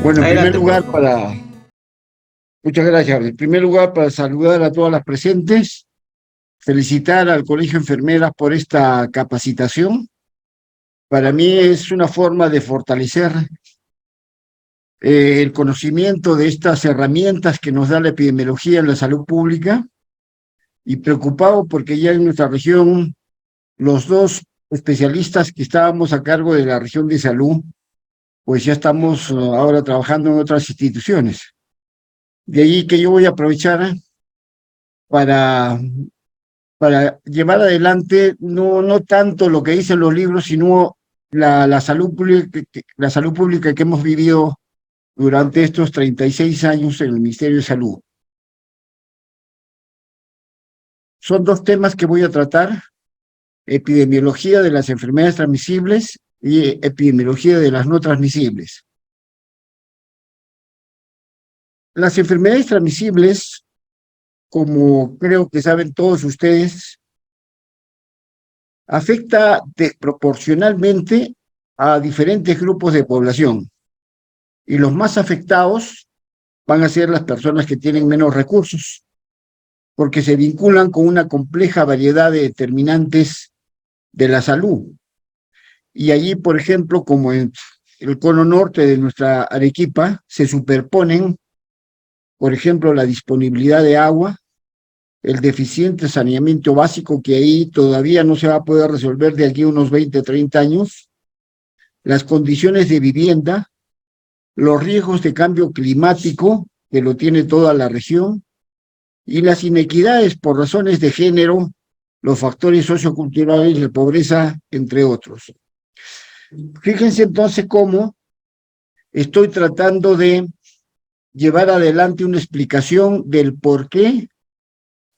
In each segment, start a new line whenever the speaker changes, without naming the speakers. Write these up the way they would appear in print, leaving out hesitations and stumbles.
Bueno, en primer
Adelante, por
lugar,
favor.
muchas gracias. En primer lugar, para saludar a todas las presentes, felicitar al Colegio de Enfermeras por esta capacitación. Para mí es una forma de fortalecer el conocimiento de estas herramientas que nos da la epidemiología en la salud pública y preocupado porque ya en nuestra región los dos especialistas que estábamos a cargo de la región de salud, pues ya estamos ahora trabajando en otras instituciones. De ahí que yo voy a aprovechar para para llevar adelante no tanto lo que dicen los libros, sino la salud pública, la salud pública que hemos vivido durante estos 36 años en el Ministerio de Salud. Son dos temas que voy a tratar: epidemiología de las enfermedades transmisibles y epidemiología de las no transmisibles. Las enfermedades transmisibles, como creo que saben todos ustedes, afecta proporcionalmente a diferentes grupos de población. Y los más afectados van a ser las personas que tienen menos recursos, porque se vinculan con una compleja variedad de determinantes de la salud. Y allí, por ejemplo, como en el cono norte de nuestra Arequipa, se superponen, por ejemplo, la disponibilidad de agua, el deficiente saneamiento básico, que ahí todavía no se va a poder resolver de aquí a unos 20, 30 años, las condiciones de vivienda, los riesgos de cambio climático, que lo tiene toda la región, y las inequidades por razones de género, los factores socioculturales, la pobreza, entre otros. Fíjense entonces cómo estoy tratando de llevar adelante una explicación del por qué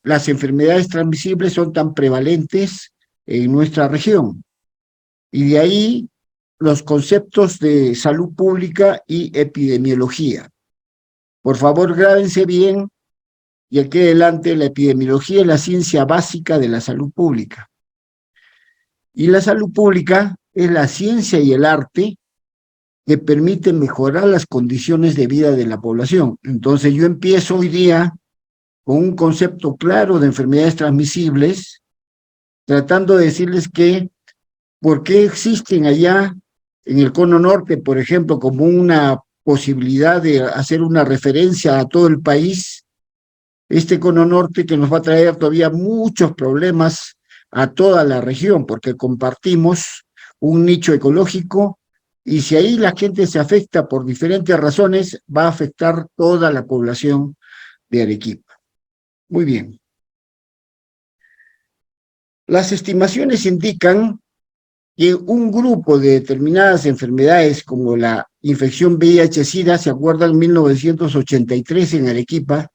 las enfermedades transmisibles son tan prevalentes en nuestra región. Y de ahí los conceptos de salud pública y epidemiología. Por favor, grábense bien. Y aquí adelante, la epidemiología es la ciencia básica de la salud pública. Y la salud pública es la ciencia y el arte que permiten mejorar las condiciones de vida de la población. Entonces yo empiezo hoy día con un concepto claro de enfermedades transmisibles, tratando de decirles que por qué existen allá en el cono norte, por ejemplo, como una posibilidad de hacer una referencia a todo el país, este cono norte que nos va a traer todavía muchos problemas a toda la región, porque compartimos un nicho ecológico y si ahí la gente se afecta por diferentes razones, va a afectar toda la población de Arequipa. Muy bien. Las estimaciones indican que un grupo de determinadas enfermedades como la infección VIH-Sida, se acuerdan, en 1983 en Arequipa,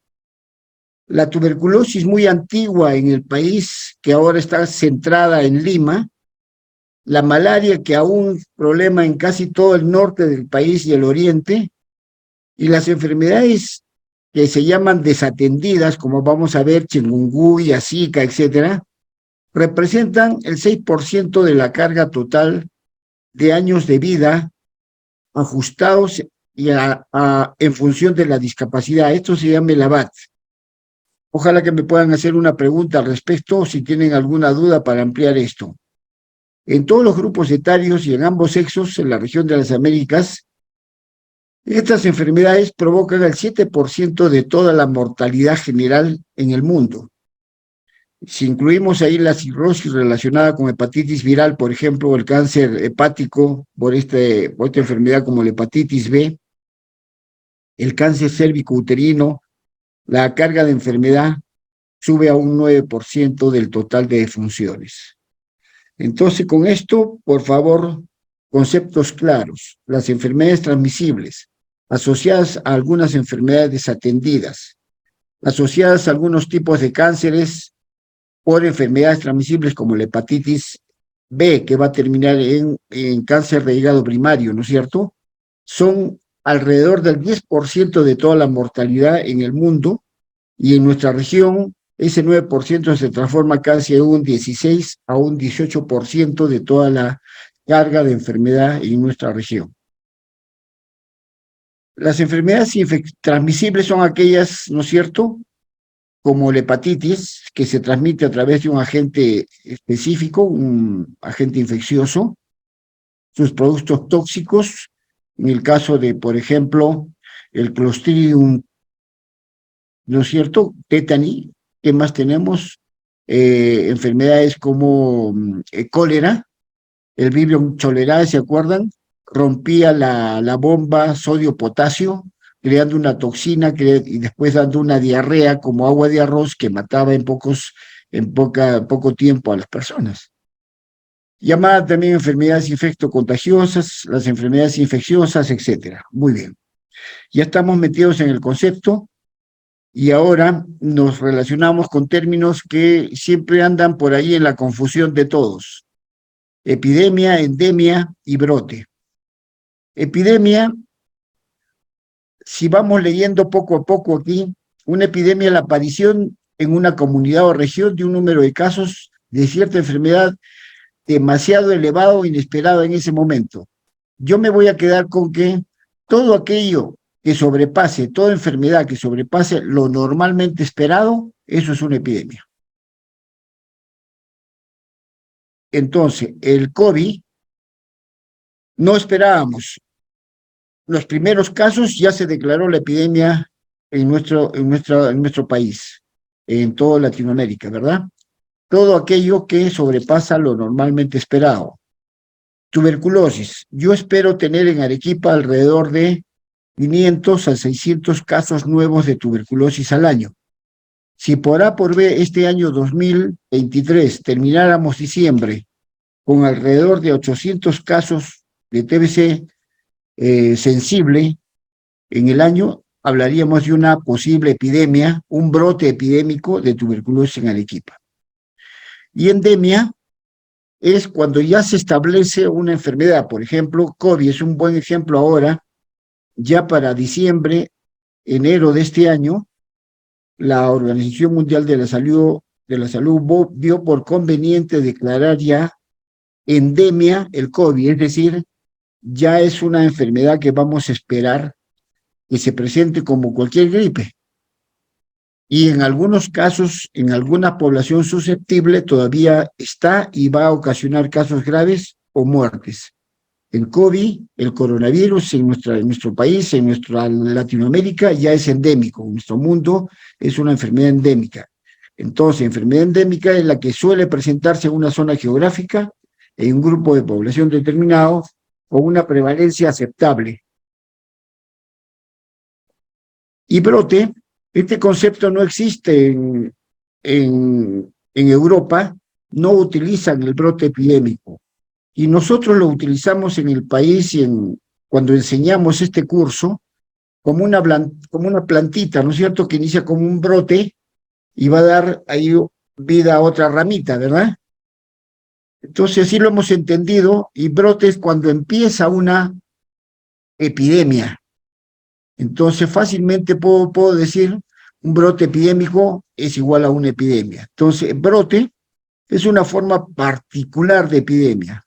la tuberculosis muy antigua en el país, que ahora está centrada en Lima, la malaria, que aún es problema en casi todo el norte del país y el oriente, y las enfermedades que se llaman desatendidas, como vamos a ver, chikungunya, zika, etcétera, representan el 6% de la carga total de años de vida ajustados y en función de la discapacidad. Esto se llama el ABAT. Ojalá que me puedan hacer una pregunta al respecto o si tienen alguna duda para ampliar esto. En todos los grupos etarios y en ambos sexos en la región de las Américas, estas enfermedades provocan el 7% de toda la mortalidad general en el mundo. Si incluimos ahí la cirrosis relacionada con hepatitis viral, por ejemplo, o el cáncer hepático por esta enfermedad como la hepatitis B, el cáncer cérvico-uterino, la carga de enfermedad sube a un 9% del total de defunciones. Entonces, con esto, por favor, conceptos claros. Las enfermedades transmisibles, asociadas a algunas enfermedades desatendidas, asociadas a algunos tipos de cánceres por enfermedades transmisibles como la hepatitis B, que va a terminar en cáncer de hígado primario, ¿no es cierto? Son alrededor del 10% de toda la mortalidad en el mundo y en nuestra región ese 9% se transforma casi en un 16 a un 18% de toda la carga de enfermedad en nuestra región. Las enfermedades transmisibles son aquellas, ¿no es cierto?, como la hepatitis, que se transmite a través de un agente específico, un agente infeccioso, sus productos tóxicos, en el caso de, por ejemplo, el Clostridium, ¿no es cierto?, tétani. ¿Qué más tenemos? Enfermedades como cólera, el Vibrio cholerae, ¿se acuerdan? Rompía la bomba sodio-potasio, creando una toxina y después dando una diarrea como agua de arroz que mataba poco tiempo a las personas. Llamada también enfermedades infectocontagiosas, las enfermedades infecciosas, etcétera. Muy bien. Ya estamos metidos en el concepto y ahora nos relacionamos con términos que siempre andan por ahí en la confusión de todos. Epidemia, endemia y brote. Epidemia, si vamos leyendo poco a poco aquí, una epidemia es la aparición en una comunidad o región de un número de casos de cierta enfermedad demasiado elevado o inesperado en ese momento. Yo me voy a quedar con que todo aquello que sobrepase, toda enfermedad que sobrepase lo normalmente esperado, eso es una epidemia. Entonces, el COVID no esperábamos. Los primeros casos ya se declaró la epidemia en nuestro país, en toda Latinoamérica, ¿verdad? Todo aquello que sobrepasa lo normalmente esperado. Tuberculosis. Yo espero tener en Arequipa alrededor de 500 a 600 casos nuevos de tuberculosis al año. Si por A por B este año 2023 termináramos diciembre con alrededor de 800 casos de TBC sensible en el año, hablaríamos de una posible epidemia, un brote epidémico de tuberculosis en Arequipa. Y endemia es cuando ya se establece una enfermedad. Por ejemplo, COVID es un buen ejemplo ahora. Ya para diciembre, enero de este año, la Organización Mundial de la Salud vio por conveniente declarar ya endemia el COVID, es decir, ya es una enfermedad que vamos a esperar que se presente como cualquier gripe. Y en algunos casos, en alguna población susceptible, todavía está y va a ocasionar casos graves o muertes. El COVID, el coronavirus en nuestro país, en nuestra Latinoamérica, ya es endémico. En nuestro mundo es una enfermedad endémica. Entonces, enfermedad endémica es la que suele presentarse en una zona geográfica, en un grupo de población determinado, con una prevalencia aceptable. Y brote, este concepto no existe en Europa, no utilizan el brote epidémico. Y nosotros lo utilizamos en el país cuando enseñamos este curso como una plantita, ¿no es cierto?, que inicia como un brote y va a dar ahí vida a otra ramita, ¿verdad? Entonces así lo hemos entendido, y brote es cuando empieza una epidemia. Entonces fácilmente puedo decir un brote epidémico es igual a una epidemia. Entonces brote es una forma particular de epidemia.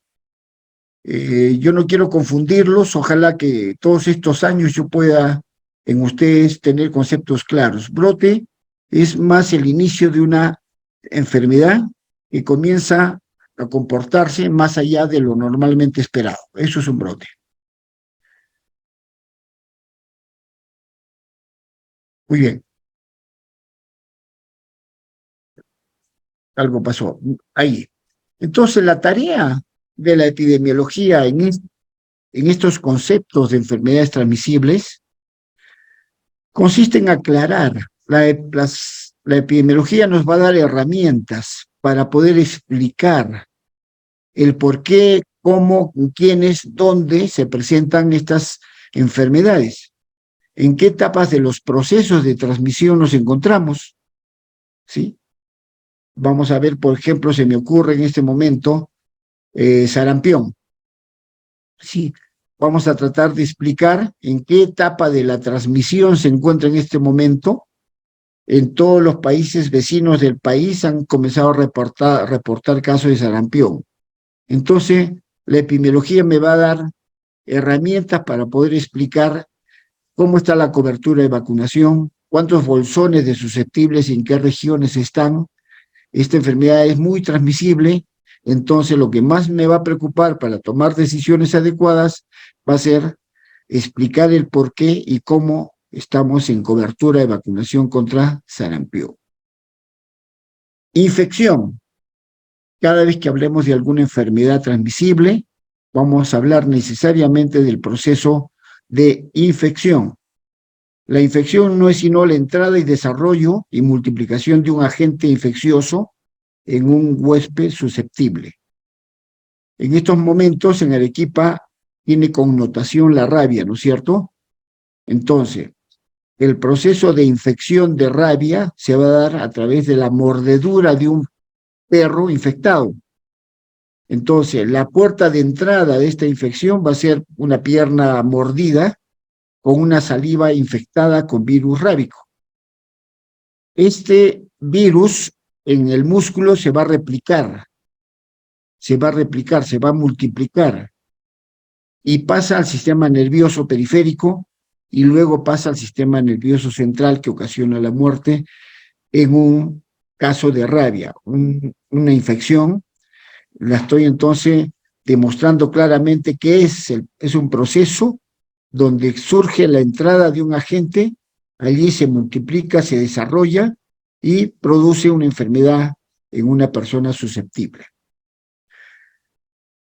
Yo no quiero confundirlos, ojalá que todos estos años yo pueda en ustedes tener conceptos claros. Brote es más el inicio de una enfermedad que comienza a comportarse más allá de lo normalmente esperado. Eso es un brote. Muy bien, algo pasó ahí. Entonces, la tarea de la epidemiología en estos conceptos de enfermedades transmisibles consiste en aclarar. La epidemiología nos va a dar herramientas para poder explicar el por qué, cómo, quiénes, dónde se presentan estas enfermedades, en qué etapas de los procesos de transmisión nos encontramos, ¿sí? Vamos a ver, por ejemplo, se me ocurre en este momento sarampión. Sí, vamos a tratar de explicar en qué etapa de la transmisión se encuentra en este momento. En todos los países vecinos del país han comenzado a reportar casos de sarampión. Entonces, la epidemiología me va a dar herramientas para poder explicar cómo está la cobertura de vacunación, cuántos bolsones de susceptibles y en qué regiones están. Esta enfermedad es muy transmisible, entonces lo que más me va a preocupar para tomar decisiones adecuadas va a ser explicar el por qué y cómo estamos en cobertura de vacunación contra sarampión. Infección. Cada vez que hablemos de alguna enfermedad transmisible, vamos a hablar necesariamente del proceso de infección. La infección no es sino la entrada y desarrollo y multiplicación de un agente infeccioso en un huésped susceptible. En estos momentos, en Arequipa, tiene connotación la rabia, ¿no es cierto? Entonces, el proceso de infección de rabia se va a dar a través de la mordedura de un perro infectado. Entonces, la puerta de entrada de esta infección va a ser una pierna mordida con una saliva infectada con virus rábico. Este virus en el músculo se va a replicar, se va a multiplicar y pasa al sistema nervioso periférico y luego pasa al sistema nervioso central que ocasiona la muerte en un caso de rabia, una infección. La estoy entonces demostrando claramente que es un proceso donde surge la entrada de un agente, allí se multiplica, se desarrolla y produce una enfermedad en una persona susceptible.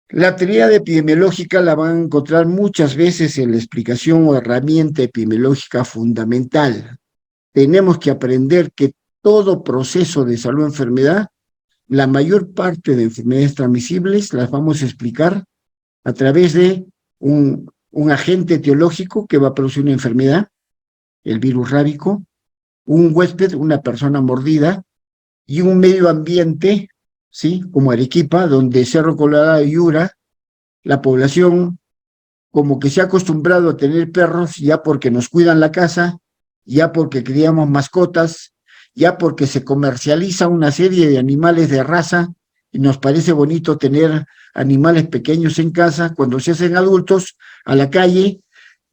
La tríada epidemiológica la van a encontrar muchas veces en la explicación o herramienta epidemiológica fundamental. Tenemos que aprender que todo proceso de salud o enfermedad, la mayor parte de enfermedades transmisibles las vamos a explicar a través de un agente etiológico que va a producir una enfermedad, el virus rábico, un huésped, una persona mordida, y un medio ambiente, ¿sí? Como Arequipa, donde Cerro Colorado y Yura, la población como que se ha acostumbrado a tener perros ya porque nos cuidan la casa, ya porque criamos mascotas, ya porque se comercializa una serie de animales de raza y nos parece bonito tener animales pequeños en casa, cuando se hacen adultos, a la calle,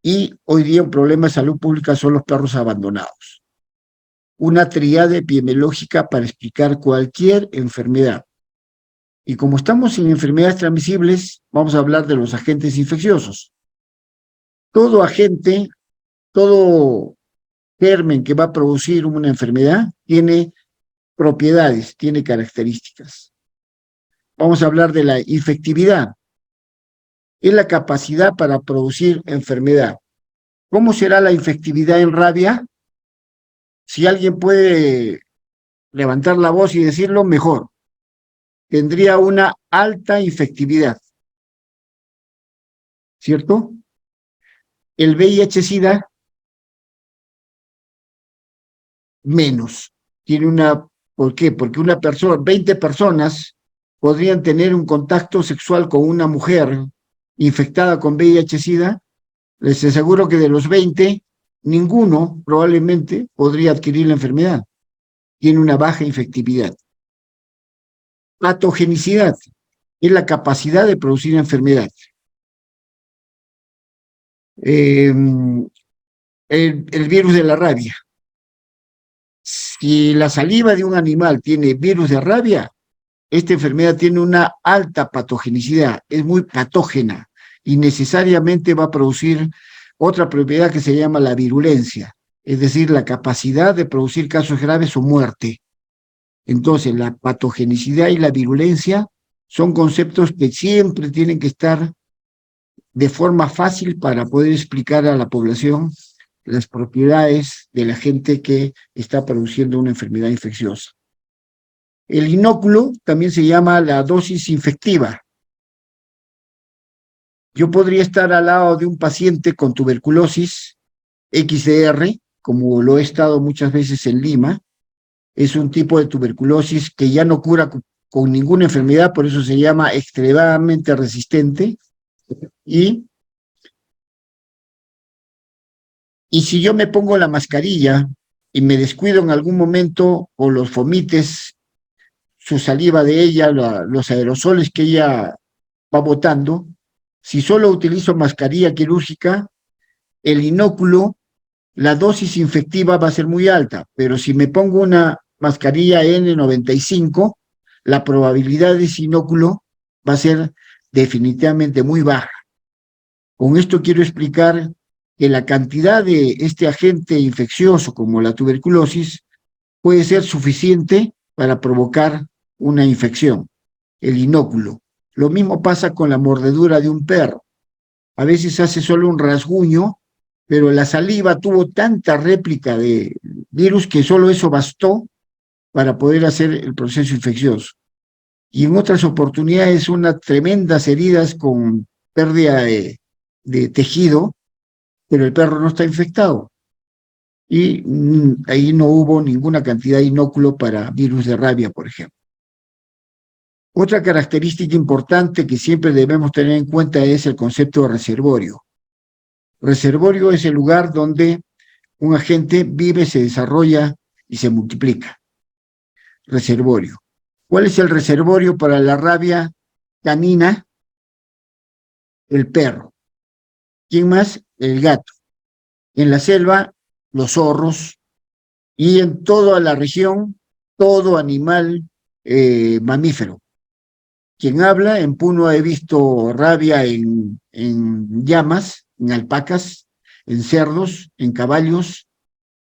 y hoy día un problema de salud pública son los perros abandonados. Una tríada epidemiológica para explicar cualquier enfermedad. Y como estamos en enfermedades transmisibles, vamos a hablar de los agentes infecciosos. Todo agente, todo germen que va a producir una enfermedad tiene propiedades, tiene características. Vamos a hablar de la infectividad. Es la capacidad para producir enfermedad. ¿Cómo será la infectividad en rabia? Si alguien puede levantar la voz y decirlo, mejor. Tendría una alta infectividad, ¿cierto? El VIH-Sida, menos. Tiene una, ¿por qué? Porque 20 personas podrían tener un contacto sexual con una mujer infectada con VIH-Sida. Les aseguro que de los 20, ninguno probablemente podría adquirir la enfermedad. Tiene una baja infectividad. Patogenicidad es la capacidad de producir enfermedad. El virus de la rabia. Si la saliva de un animal tiene virus de rabia, esta enfermedad tiene una alta patogenicidad, es muy patógena y necesariamente va a producir otra propiedad que se llama la virulencia, es decir, la capacidad de producir casos graves o muerte. Entonces, la patogenicidad y la virulencia son conceptos que siempre tienen que estar de forma fácil para poder explicar a la población las propiedades del agente que está produciendo una enfermedad infecciosa. El inóculo también se llama la dosis infectiva. Yo podría estar al lado de un paciente con tuberculosis XDR, como lo he estado muchas veces en Lima. Es un tipo de tuberculosis que ya no cura con ninguna enfermedad, por eso se llama extremadamente resistente. Y si yo me pongo la mascarilla y me descuido en algún momento o los fomites, su saliva de ella, los aerosoles que ella va botando, si solo utilizo mascarilla quirúrgica, el inóculo la dosis infectiva va a ser muy alta, pero si me pongo una mascarilla N95, la probabilidad de ese inóculo va a ser definitivamente muy baja. Con esto quiero explicar que la cantidad de este agente infeccioso como la tuberculosis puede ser suficiente para provocar una infección, el inóculo. Lo mismo pasa con la mordedura de un perro. A veces hace solo un rasguño, pero la saliva tuvo tanta réplica de virus que solo eso bastó para poder hacer el proceso infeccioso. Y en otras oportunidades, unas tremendas heridas con pérdida de tejido, pero el perro no está infectado. Y ahí no hubo ninguna cantidad de inóculo para virus de rabia, por ejemplo. Otra característica importante que siempre debemos tener en cuenta es el concepto de reservorio. Reservorio es el lugar donde un agente vive, se desarrolla y se multiplica. Reservorio. ¿Cuál es el reservorio para la rabia canina? El perro. ¿Quién más? El gato. En la selva, los zorros, y en toda la región, todo animal mamífero. Quien habla, en Puno he visto rabia en llamas, en alpacas, en cerdos, en caballos,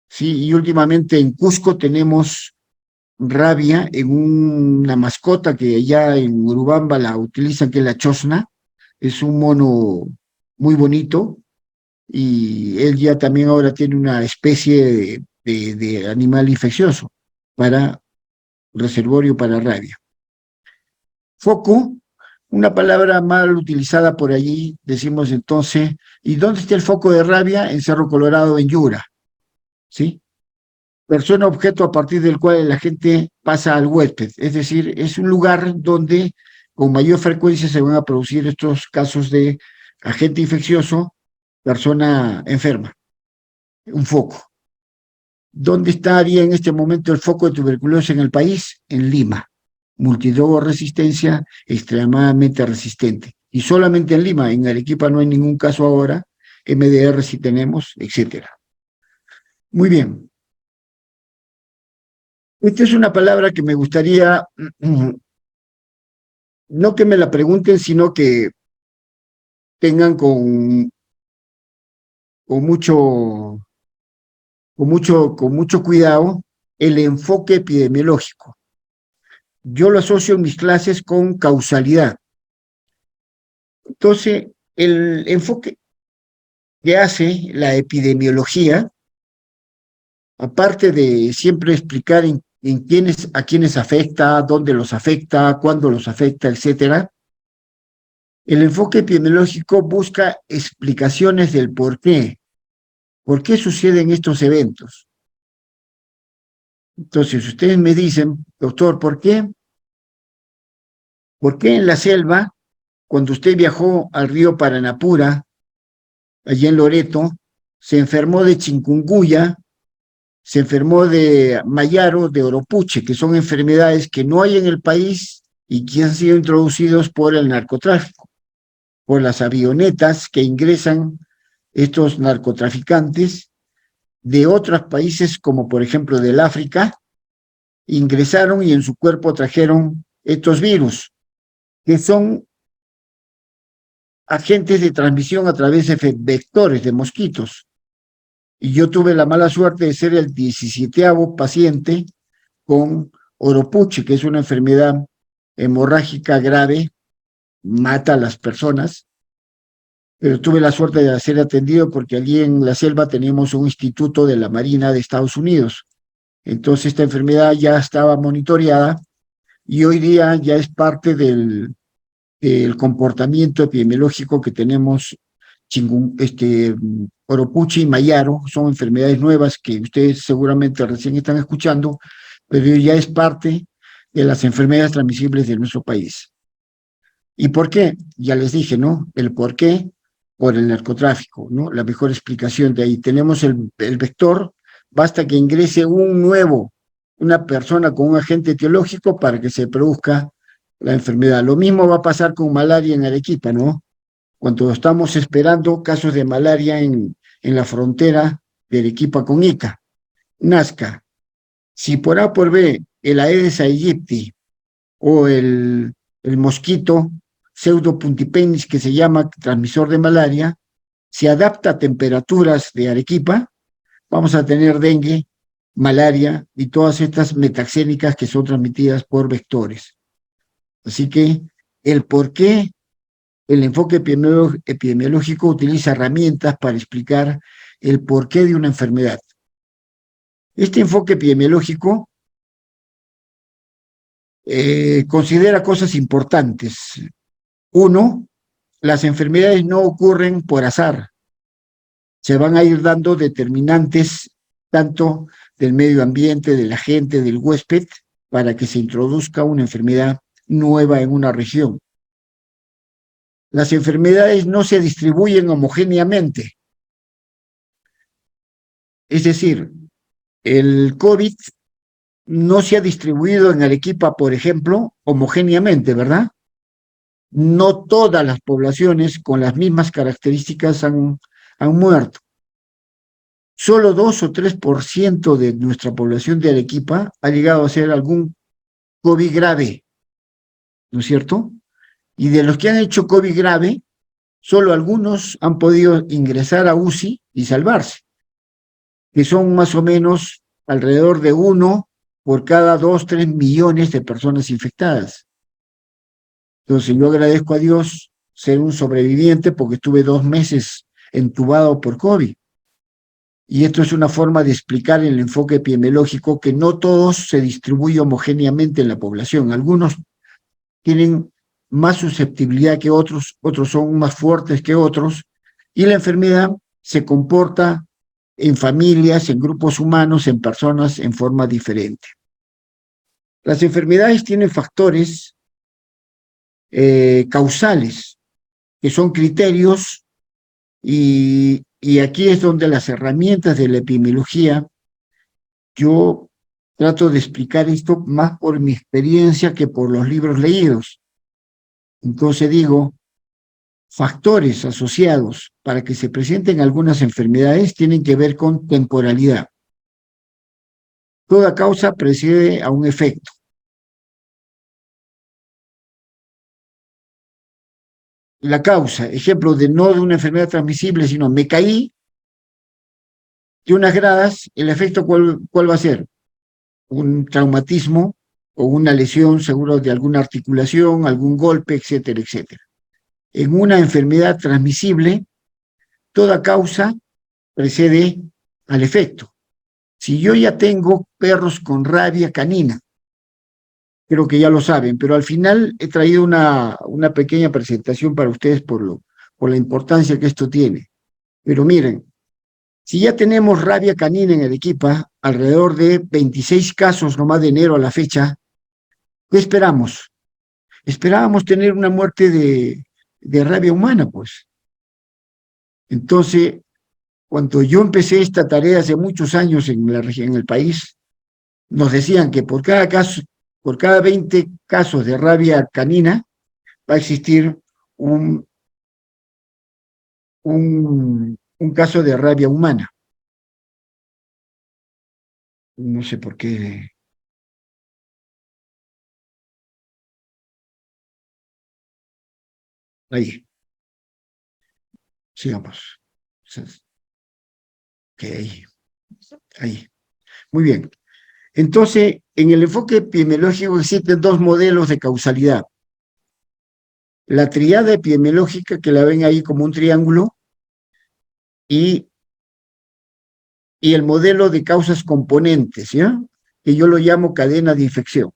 sí, y últimamente en Cusco tenemos rabia en una mascota que allá en Urubamba la utilizan, que es la chosna, es un mono muy bonito, y él ya también ahora tiene una especie de animal infeccioso para reservorio para rabia. Foco, una palabra mal utilizada por allí, decimos entonces, ¿y dónde está el foco de rabia? En Cerro Colorado, en Yura, ¿sí? Persona objeto a partir del cual la gente pasa al huésped, es decir, es un lugar donde con mayor frecuencia se van a producir estos casos de agente infeccioso, persona enferma, un foco. ¿Dónde estaría en este momento el foco de tuberculosis en el país? En Lima. Multidrogo resistencia extremadamente resistente. Y solamente en Lima, en Arequipa no hay ningún caso ahora, MDR sí tenemos, etcétera. Muy bien. Esta es una palabra que me gustaría, no que me la pregunten, sino que tengan con mucho, con mucho cuidado el enfoque epidemiológico. Yo lo asocio en mis clases con causalidad. Entonces, el enfoque que hace la epidemiología, aparte de siempre explicar a quiénes afecta, dónde los afecta, cuándo los afecta, etcétera, el enfoque epidemiológico busca explicaciones del por qué suceden estos eventos. Entonces, ustedes me dicen, doctor, ¿por qué? ¿Por qué en la selva, cuando usted viajó al río Paranapura, allí en Loreto, se enfermó de chikungunya, se enfermó de mayaro, de oropuche, que son enfermedades que no hay en el país y que han sido introducidos por el narcotráfico, por las avionetas que ingresan estos narcotraficantes de otros países, como por ejemplo del África, ingresaron y en su cuerpo trajeron estos virus, que son agentes de transmisión a través de vectores de mosquitos. Y yo tuve la mala suerte de ser el 17º paciente con oropuche, que es una enfermedad hemorrágica grave, mata a las personas, pero tuve la suerte de ser atendido porque allí en la selva teníamos un instituto de la Marina de Estados Unidos. Entonces esta enfermedad ya estaba monitoreada y hoy día ya es parte del comportamiento epidemiológico que tenemos. Oropuche y mayaro son enfermedades nuevas que ustedes seguramente recién están escuchando, pero ya es parte de las enfermedades transmisibles de nuestro país. ¿Y por qué? Ya les dije, ¿no? El por qué, por el narcotráfico, ¿no? La mejor explicación de ahí. Tenemos el vector, basta que ingrese una persona con un agente etiológico para que se produzca la enfermedad. Lo mismo va a pasar con malaria en Arequipa, ¿no? Cuando estamos esperando casos de malaria en la frontera de Arequipa con Ica, Nazca. Si por A por B el Aedes aegypti o el mosquito pseudopuntipenis, que se llama transmisor de malaria, se adapta a temperaturas de Arequipa, vamos a tener dengue, malaria y todas estas metaxénicas que son transmitidas por vectores. Así que el por qué el enfoque epidemiológico utiliza herramientas para explicar el porqué de una enfermedad. Este enfoque epidemiológico considera cosas importantes. Uno, las enfermedades no ocurren por azar. Se van a ir dando determinantes tanto del medio ambiente, de la gente, del huésped, para que se introduzca una enfermedad nueva en una región. Las enfermedades no se distribuyen homogéneamente. Es decir, el COVID no se ha distribuido en Arequipa, por ejemplo, homogéneamente, ¿verdad? No todas las poblaciones con las mismas características han muerto. Solo 2 o 3% de nuestra población de Arequipa ha llegado a ser algún COVID grave, ¿no es cierto? Y de los que han hecho COVID grave, solo algunos han podido ingresar a UCI y salvarse, que son más o menos alrededor de 1 por cada 2, 3 millones de personas infectadas. Entonces yo agradezco a Dios ser un sobreviviente porque estuve 2 meses entubado por COVID. Y esto es una forma de explicar el enfoque epidemiológico que no todos se distribuye homogéneamente en la población. Algunos tienen más susceptibilidad que otros, otros son más fuertes que otros, y la enfermedad se comporta en familias, en grupos humanos, en personas en forma diferente. Las enfermedades tienen factores causales, que son criterios, y aquí es donde las herramientas de la epidemiología, yo trato de explicar esto más por mi experiencia que por los libros leídos. Entonces digo, factores asociados para que se presenten algunas enfermedades tienen que ver con temporalidad. Toda causa precede a un efecto. La causa, ejemplo de no de una enfermedad transmisible, sino me caí de unas gradas, el efecto ¿cuál va a ser? Un traumatismo o una lesión seguro de alguna articulación, algún golpe, etcétera, etcétera. En una enfermedad transmisible, toda causa precede al efecto. Si yo ya tengo perros con rabia canina, creo que ya lo saben, pero al final he traído una pequeña presentación para ustedes por la importancia que esto tiene. Pero miren, si ya tenemos rabia canina en Arequipa, alrededor de 26 casos nomás de enero a la fecha, ¿qué esperamos? Esperábamos tener una muerte de rabia humana, pues. Entonces, cuando yo empecé esta tarea hace muchos años en la región, en el país, nos decían que por cada 20 casos de rabia canina, va a existir un, un caso de rabia humana. No sé por qué. Ahí, sigamos. Ok, ahí. Muy bien. Entonces, en el enfoque epidemiológico existen 2 modelos de causalidad. La triada epidemiológica, que la ven ahí como un triángulo, y el modelo de causas componentes, ¿ya? Que yo lo llamo cadena de infección.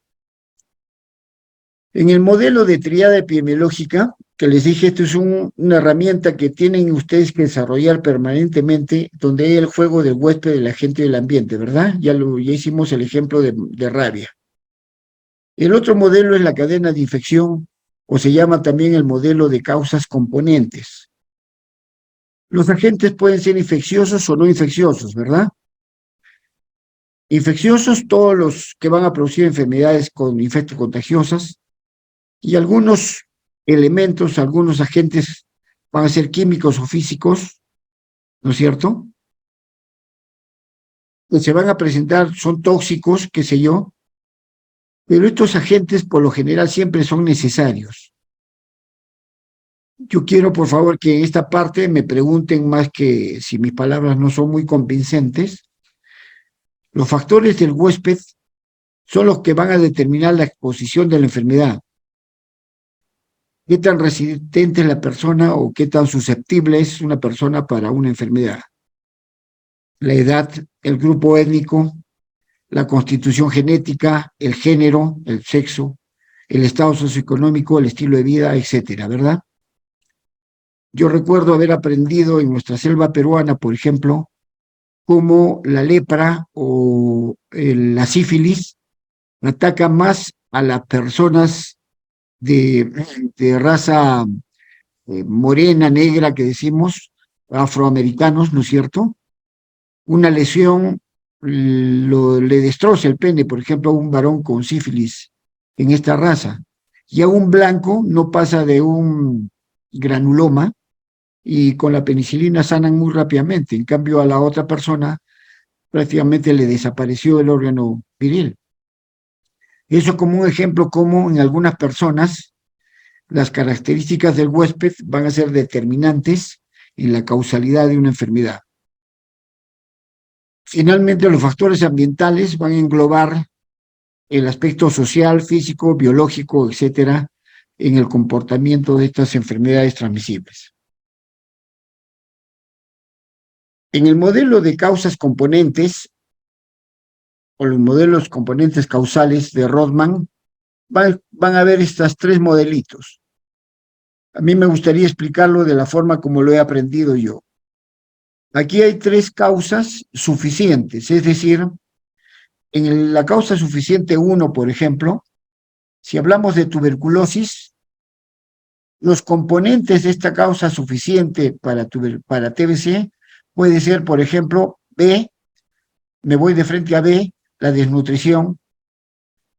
En el modelo de triada epidemiológica, que les dije, esto es una herramienta que tienen ustedes que desarrollar permanentemente, donde hay el juego del huésped, del agente y del ambiente, ¿verdad? Ya hicimos el ejemplo de rabia. El otro modelo es la cadena de infección, o se llama también el modelo de causas componentes. Los agentes pueden ser infecciosos o no infecciosos, ¿verdad? Infecciosos, todos los que van a producir enfermedades con contagiosas, y algunos elementos, algunos agentes van a ser químicos o físicos, ¿no es cierto? que se van a presentar son tóxicos, qué sé yo, pero estos agentes por lo general siempre son necesarios. Yo quiero, por favor, que en esta parte me pregunten más que si mis palabras no son muy convincentes. Los factores del huésped son los que van a determinar la exposición de la enfermedad. ¿Qué tan resistente es la persona o qué tan susceptible es una persona para una enfermedad? La edad, el grupo étnico, la constitución genética, el género, el sexo, el estado socioeconómico, el estilo de vida, etcétera, ¿verdad? Yo recuerdo haber aprendido en nuestra selva peruana, por ejemplo, cómo la lepra o la sífilis ataca más a las personas de, de raza morena, negra, que decimos, afroamericanos, ¿no es cierto? Una lesión le destroza el pene, por ejemplo, a un varón con sífilis en esta raza. Y a un blanco no pasa de un granuloma y con la penicilina sanan muy rápidamente. En cambio, a la otra persona prácticamente le desapareció el órgano viril. Eso como un ejemplo como en algunas personas las características del huésped van a ser determinantes en la causalidad de una enfermedad. Finalmente, los factores ambientales van a englobar el aspecto social, físico, biológico, etcétera, en el comportamiento de estas enfermedades transmisibles. En el modelo de causas componentes, o los modelos componentes causales de Rodman, van a ver estas tres modelitos. A mí me gustaría explicarlo de la forma como lo he aprendido yo. Aquí hay tres causas suficientes, es decir, en la causa suficiente 1, por ejemplo, si hablamos de tuberculosis, los componentes de esta causa suficiente para TBC puede ser, por ejemplo, B, me voy de frente a B, la desnutrición.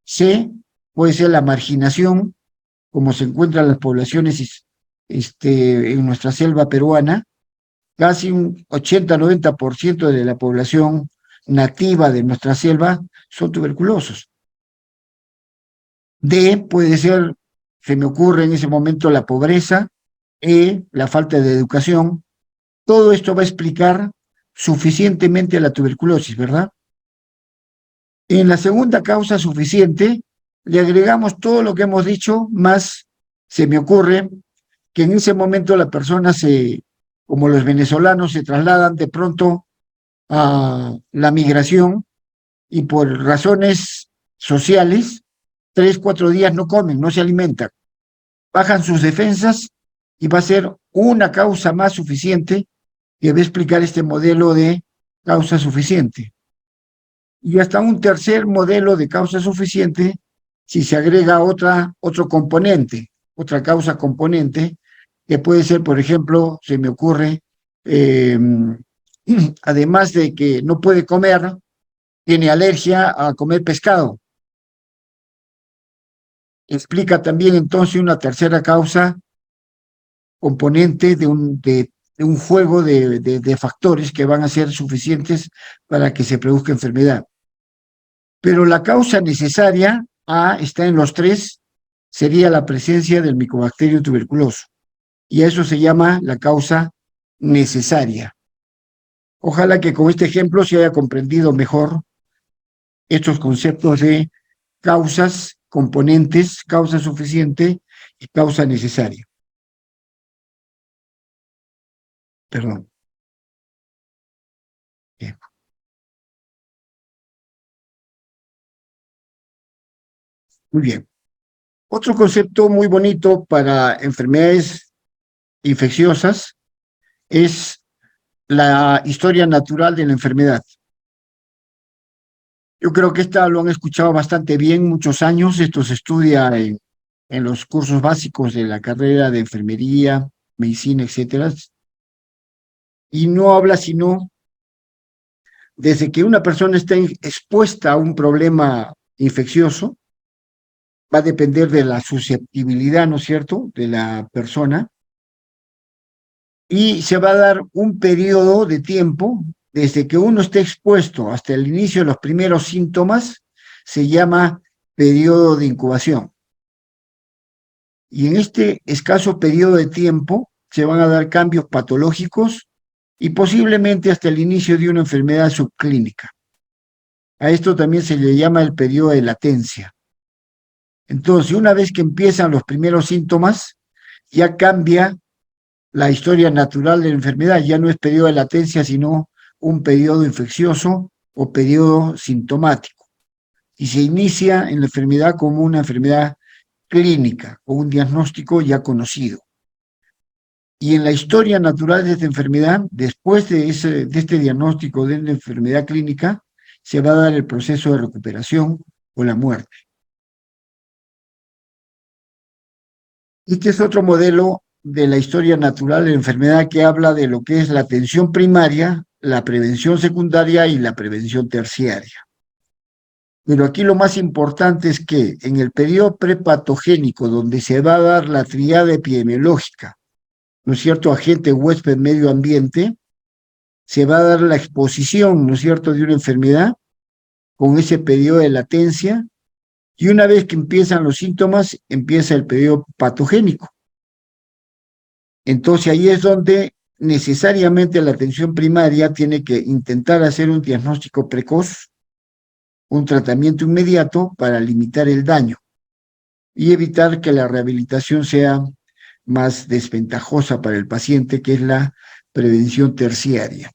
C, puede ser la marginación, como se encuentran las poblaciones en nuestra selva peruana. Casi un 80-90% de la población nativa de nuestra selva son tuberculosos. D, puede ser, se me ocurre en ese momento, la pobreza. E, la falta de educación. Todo esto va a explicar suficientemente la tuberculosis, ¿verdad? En la segunda causa suficiente, le agregamos todo lo que hemos dicho, más se me ocurre que en ese momento la persona como los venezolanos, se trasladan de pronto a la migración y por razones sociales, 3, 4 días no comen, no se alimentan, bajan sus defensas y va a ser una causa más suficiente que va a explicar este modelo de causa suficiente. Y hasta un tercer modelo de causa suficiente si se agrega otro componente, otra causa componente, que puede ser, por ejemplo, se me ocurre, eh, además de que no puede comer, tiene alergia a comer pescado. Explica también entonces una tercera causa componente de un juego de factores que van a ser suficientes para que se produzca enfermedad. Pero la causa necesaria, A, está en los tres, sería la presencia del micobacterio tuberculoso. Y a eso se llama la causa necesaria. Ojalá que con este ejemplo se haya comprendido mejor estos conceptos de causas, componentes, causa suficiente y causa necesaria. Perdón. Bien. Muy bien. Otro concepto muy bonito para enfermedades infecciosas es la historia natural de la enfermedad. Yo creo que esta lo han escuchado bastante bien muchos años. Esto se estudia en los cursos básicos de la carrera de enfermería, medicina, etcétera. Y no habla sino desde que una persona está expuesta a un problema infeccioso, va a depender de la susceptibilidad, ¿no es cierto?, de la persona, y se va a dar un periodo de tiempo, desde que uno esté expuesto hasta el inicio de los primeros síntomas, se llama periodo de incubación. Y en este escaso periodo de tiempo se van a dar cambios patológicos y posiblemente hasta el inicio de una enfermedad subclínica. A esto también se le llama el periodo de latencia. Entonces, una vez que empiezan los primeros síntomas, ya cambia la historia natural de la enfermedad, ya no es periodo de latencia, sino un periodo infeccioso o periodo sintomático. Y se inicia en la enfermedad como una enfermedad clínica o un diagnóstico ya conocido. Y en la historia natural de esta enfermedad, después de este diagnóstico de una enfermedad clínica, se va a dar el proceso de recuperación o la muerte. Este es otro modelo de la historia natural de la enfermedad que habla de lo que es la atención primaria, la prevención secundaria y la prevención terciaria. Pero aquí lo más importante es que en el periodo prepatogénico, donde se va a dar la triada epidemiológica, ¿no es cierto?, agente, huésped, medio ambiente, se va a dar la exposición, ¿no es cierto?, de una enfermedad con ese periodo de latencia, y una vez que empiezan los síntomas, empieza el periodo patogénico. Entonces ahí es donde necesariamente la atención primaria tiene que intentar hacer un diagnóstico precoz, un tratamiento inmediato para limitar el daño y evitar que la rehabilitación sea más desventajosa para el paciente, que es la prevención terciaria.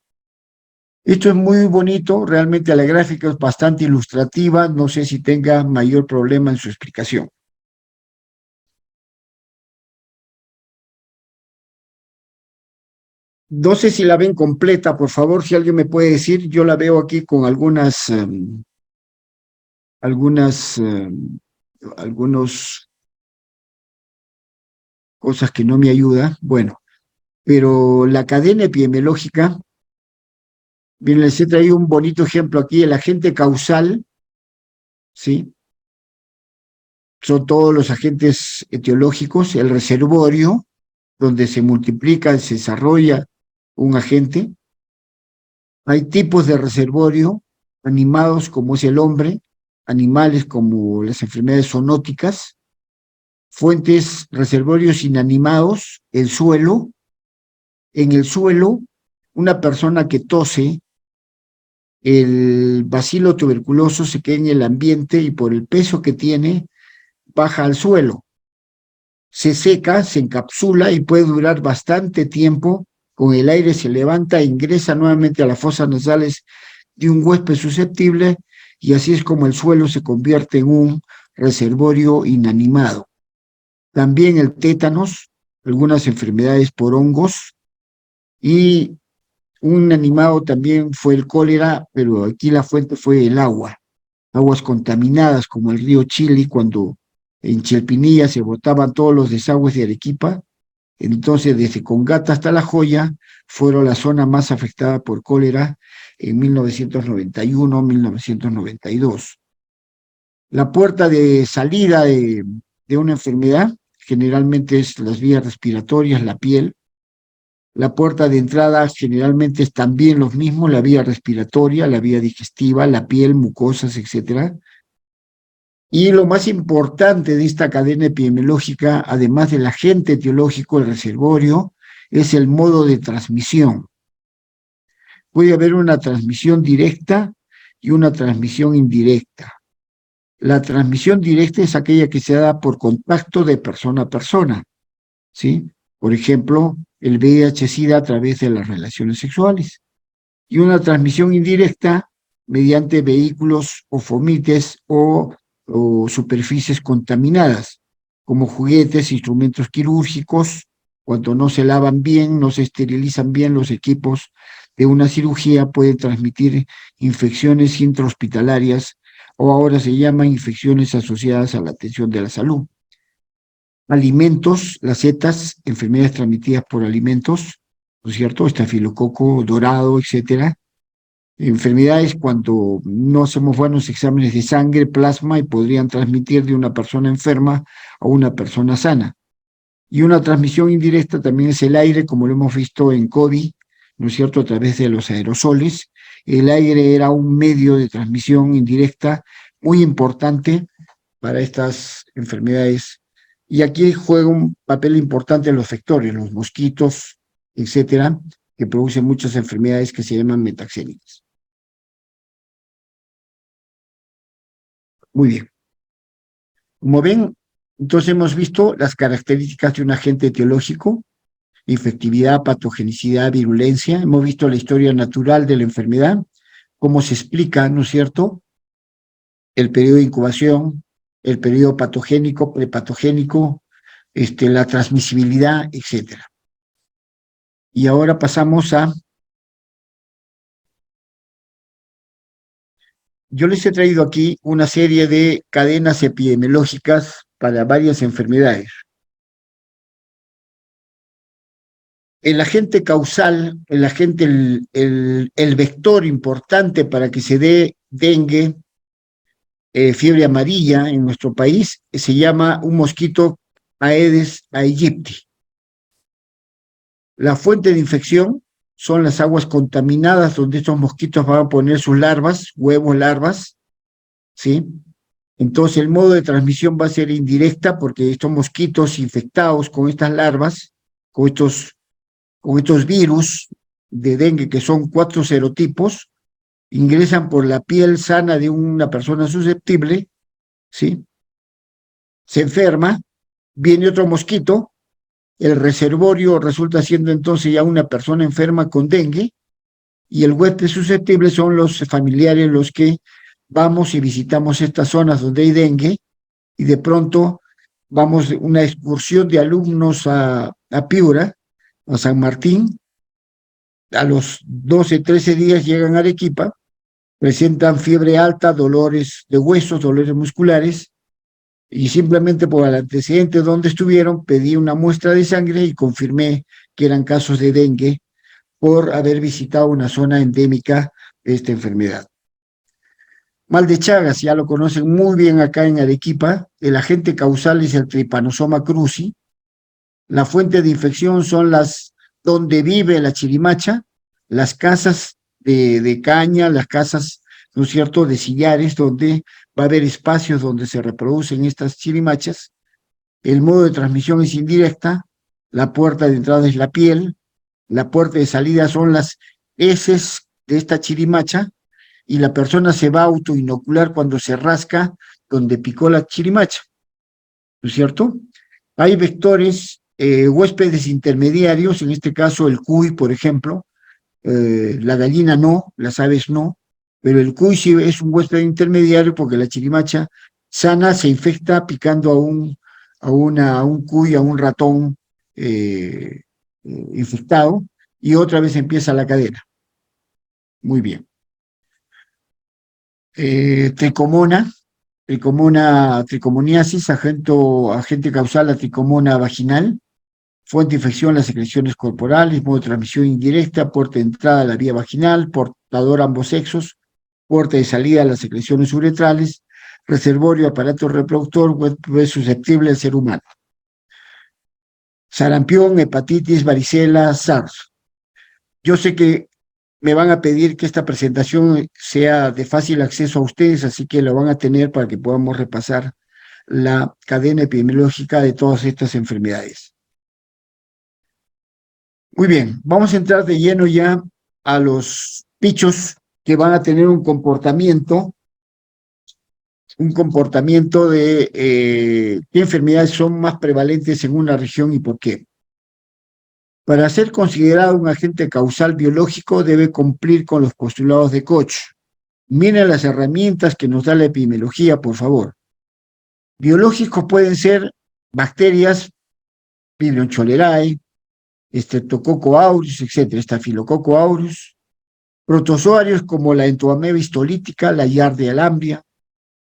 Esto es muy bonito, realmente la gráfica es bastante ilustrativa, no sé si tenga mayor problema en su explicación. No sé si la ven completa, por favor, si alguien me puede decir, yo la veo aquí con algunas cosas que no me ayudan. Bueno, pero la cadena epidemiológica, bien, les he traído un bonito ejemplo aquí, el agente causal, ¿sí? Son todos los agentes etiológicos, el reservorio, donde se multiplica, se desarrolla un agente. Hay tipos de reservorio, animados como es el hombre, animales como las enfermedades zoonóticas, fuentes, reservorios inanimados, el suelo. En el suelo, una persona que tose, el bacilo tuberculoso se queda en el ambiente y por el peso que tiene, baja al suelo. Se seca, se encapsula y puede durar bastante tiempo. Con el aire se levanta e ingresa nuevamente a las fosas nasales de un huésped susceptible y así es como el suelo se convierte en un reservorio inanimado. También el tétanos, algunas enfermedades por hongos y un animado también fue el cólera, pero aquí la fuente fue el agua, aguas contaminadas como el río Chili, cuando en Chelpinilla se botaban todos los desagües de Arequipa. Entonces, desde Congata hasta La Joya fueron la zona más afectada por cólera en 1991-1992. La puerta de salida de una enfermedad generalmente es las vías respiratorias, la piel. La puerta de entrada generalmente es también los mismos, la vía respiratoria, la vía digestiva, la piel, mucosas, etcétera. Y lo más importante de esta cadena epidemiológica, además del agente etiológico, el reservorio, es el modo de transmisión. Puede haber una transmisión directa y una transmisión indirecta. La transmisión directa es aquella que se da por contacto de persona a persona, ¿sí? Por ejemplo, el VIH-Sida a través de las relaciones sexuales. Y una transmisión indirecta mediante vehículos o fomites o superficies contaminadas, como juguetes, instrumentos quirúrgicos, cuando no se lavan bien, no se esterilizan bien los equipos de una cirugía, pueden transmitir infecciones intrahospitalarias o ahora se llaman infecciones asociadas a la atención de la salud. Alimentos, las setas, enfermedades transmitidas por alimentos, ¿no es cierto? Estafilococo dorado, etcétera. Enfermedades cuando no hacemos buenos exámenes de sangre, plasma y podrían transmitir de una persona enferma a una persona sana. Y una transmisión indirecta también es el aire, como lo hemos visto en COVID, ¿no es cierto?, a través de los aerosoles, el aire era un medio de transmisión indirecta muy importante para estas enfermedades. Y aquí juega un papel importante los vectores, los mosquitos, etcétera, que producen muchas enfermedades que se llaman metaxénicas. Muy bien. Como ven, entonces hemos visto las características de un agente etiológico, infectividad, patogenicidad, virulencia. Hemos visto la historia natural de la enfermedad, cómo se explica, ¿no es cierto?, el periodo de incubación, el periodo patogénico, prepatogénico, la transmisibilidad, etcétera. Y ahora pasamos a... Yo les he traído aquí una serie de cadenas epidemiológicas para varias enfermedades. El agente causal, el vector importante para que se dé dengue, fiebre amarilla en nuestro país, se llama un mosquito Aedes aegypti. La fuente de infección son las aguas contaminadas donde estos mosquitos van a poner sus larvas, huevos, larvas, ¿sí? Entonces el modo de transmisión va a ser indirecta porque estos mosquitos infectados con estas larvas, con estos virus de dengue, que son 4 serotipos, ingresan por la piel sana de una persona susceptible, ¿sí? Se enferma, viene otro mosquito, el reservorio resulta siendo entonces ya una persona enferma con dengue, y el huésped susceptible son los familiares los que vamos y visitamos estas zonas donde hay dengue, y de pronto vamos una excursión de alumnos a Piura, a San Martín, a los 12, 13 días llegan a Arequipa, presentan fiebre alta, dolores de huesos, dolores musculares, y simplemente por el antecedente donde estuvieron, pedí una muestra de sangre y confirmé que eran casos de dengue por haber visitado una zona endémica de esta enfermedad. Mal de Chagas, ya lo conocen muy bien acá en Arequipa, el agente causal es el Trypanosoma cruzi, la fuente de infección son las donde vive la chirimacha, las casas de caña, las casas, ¿no es cierto?, de sillares, donde va a haber espacios donde se reproducen estas chirimachas. El modo de transmisión es indirecta, la puerta de entrada es la piel, la puerta de salida son las heces de esta chirimacha, y la persona se va a autoinocular cuando se rasca donde picó la chirimacha, ¿no es cierto? Hay vectores, huéspedes intermediarios, en este caso el cuy, por ejemplo, la gallina no, las aves no, pero el cuy sí es un huésped intermediario porque la chirimacha sana se infecta picando a un cuy, a un ratón infectado, y otra vez empieza la cadena. Muy bien. Tricomoniasis, agente causal, la tricomona vaginal, fuente de infección, las secreciones corporales, modo de transmisión indirecta, puerta de entrada a la vía vaginal, portador a ambos sexos, puerta de salida a las secreciones uretrales, reservorio, aparato reproductor, huésped susceptible al ser humano. Sarampión, hepatitis, varicela, SARS. Yo sé que me van a pedir que esta presentación sea de fácil acceso a ustedes, así que lo van a tener para que podamos repasar la cadena epidemiológica de todas estas enfermedades. Muy bien, vamos a entrar de lleno ya a los bichos que van a tener un comportamiento de qué enfermedades son más prevalentes en una región y por qué. Para ser considerado un agente causal biológico debe cumplir con los postulados de Koch. Miren las herramientas que nos da la epidemiología, por favor. Biológicos pueden ser bacterias, Vibrio cholerae, Streptococcus aureus, etc., Staphylococcus aureus, protozoarios como la entoameba histolítica, la Giardia lamblia,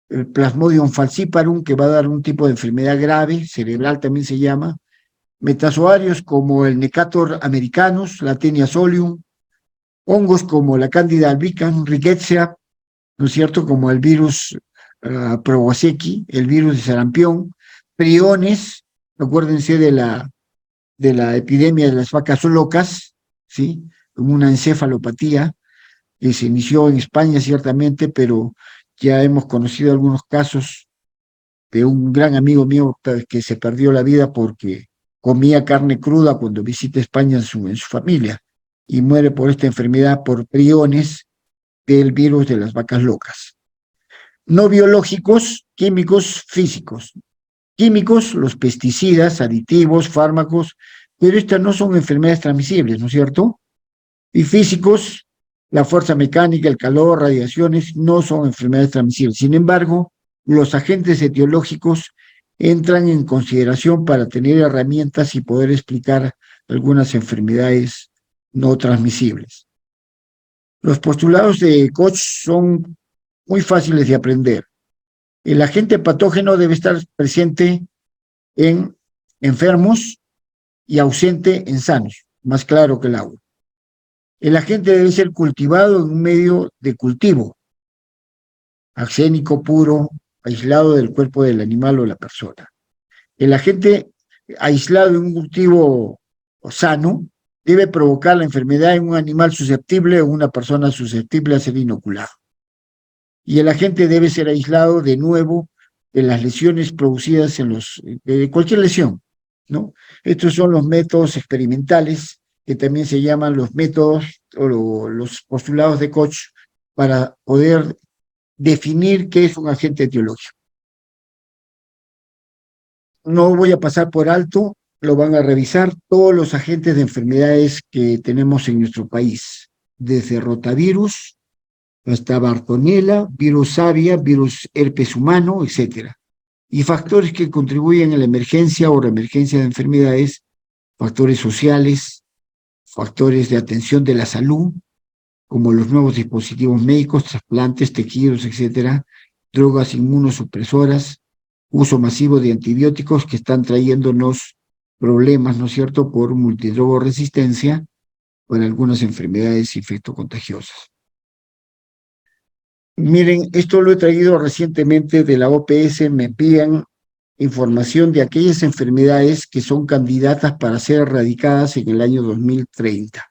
el Plasmodium falciparum, que va a dar un tipo de enfermedad grave, cerebral también se llama, metazoarios como el Necator americanus, la Taenia solium, hongos como la Candida albicans, Rickettsia, ¿no es cierto?, como el virus Prowazeki, el virus de sarampión, priones, acuérdense de la epidemia de las vacas locas, ¿sí?, como una encefalopatía, que se inició en España ciertamente, pero ya hemos conocido algunos casos de un gran amigo mío que se perdió la vida porque comía carne cruda cuando visita España en su familia y muere por esta enfermedad por priones del virus de las vacas locas. No biológicos, químicos, físicos. Químicos, los pesticidas, aditivos, fármacos, pero estas no son enfermedades transmisibles, ¿no es cierto? Y físicos, la fuerza mecánica, el calor, radiaciones, no son enfermedades transmisibles. Sin embargo, los agentes etiológicos entran en consideración para tener herramientas y poder explicar algunas enfermedades no transmisibles. Los postulados de Koch son muy fáciles de aprender. El agente patógeno debe estar presente en enfermos y ausente en sanos, más claro que el agua. El agente debe ser cultivado en un medio de cultivo, arsénico puro, aislado del cuerpo del animal o la persona. El agente aislado en un cultivo sano debe provocar la enfermedad en un animal susceptible o una persona susceptible a ser inoculado. Y el agente debe ser aislado de nuevo de las lesiones producidas de cualquier lesión, ¿no? Estos son los métodos experimentales que también se llaman los métodos o los postulados de Koch para poder definir qué es un agente etiológico. No voy a pasar por alto, lo van a revisar todos los agentes de enfermedades que tenemos en nuestro país, desde rotavirus hasta Bartonella, virus Avia, virus herpes humano, etcétera. Y factores que contribuyen a la emergencia o reemergencia de enfermedades, factores sociales, factores de atención de la salud, como los nuevos dispositivos médicos, trasplantes, tejidos, etcétera, drogas inmunosupresoras, uso masivo de antibióticos que están trayéndonos problemas, ¿no es cierto?, por multidrogoresistencia o en algunas enfermedades infectocontagiosas. Miren, esto lo he traído recientemente de la OPS, me envían información de aquellas enfermedades que son candidatas para ser erradicadas en el año 2030.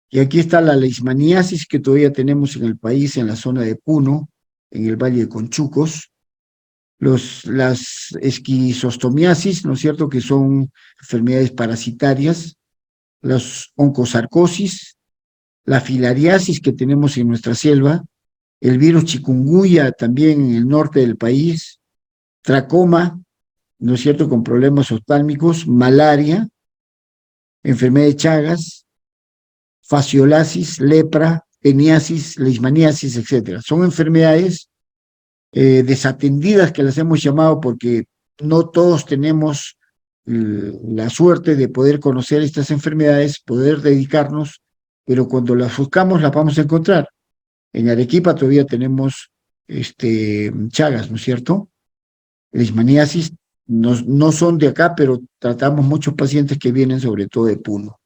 Y aquí está la leishmaniasis que todavía tenemos en el país, en la zona de Puno, en el Valle de Conchucos, las esquizostomiasis, ¿no es cierto?, que son enfermedades parasitarias, las oncosarcosis, la filariasis que tenemos en nuestra selva, el virus chikungunya también en el norte del país, tracoma, ¿no es cierto?, con problemas oftálmicos, malaria, enfermedad de Chagas, fasciolasis, lepra, teniasis, leishmaniasis, etcétera. Son enfermedades desatendidas que las hemos llamado porque no todos tenemos la suerte de poder conocer estas enfermedades, poder dedicarnos, pero cuando las buscamos las vamos a encontrar. En Arequipa todavía tenemos Chagas, ¿no es cierto? Leishmaniasis no son de acá, pero tratamos muchos pacientes que vienen sobre todo de Puno,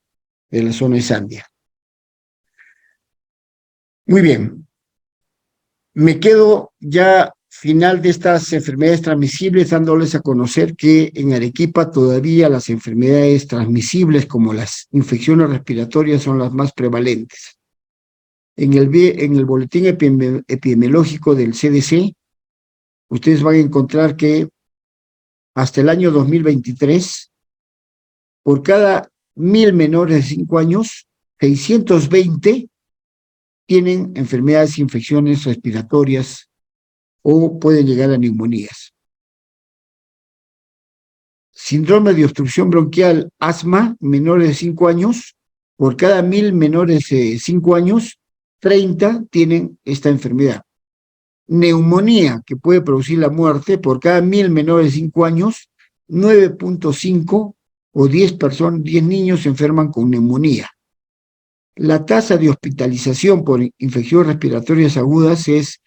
de la zona de Sandia. Muy bien. Me quedo ya final de estas enfermedades transmisibles dándoles a conocer que en Arequipa todavía las enfermedades transmisibles como las infecciones respiratorias son las más prevalentes. En el boletín epidemiológico del CDC, ustedes van a encontrar que hasta el año 2023, por cada 1.000 menores de 5 años, 620 tienen enfermedades, infecciones respiratorias o pueden llegar a neumonías. Síndrome de obstrucción bronquial, asma, menores de 5 años, por cada 1.000 menores de 5 años, 30 tienen esta enfermedad. Neumonía, que puede producir la muerte, por cada 1.000 menores de 5 años, 9.5 o 10 niños se enferman con neumonía. La tasa de hospitalización por infecciones respiratorias agudas es,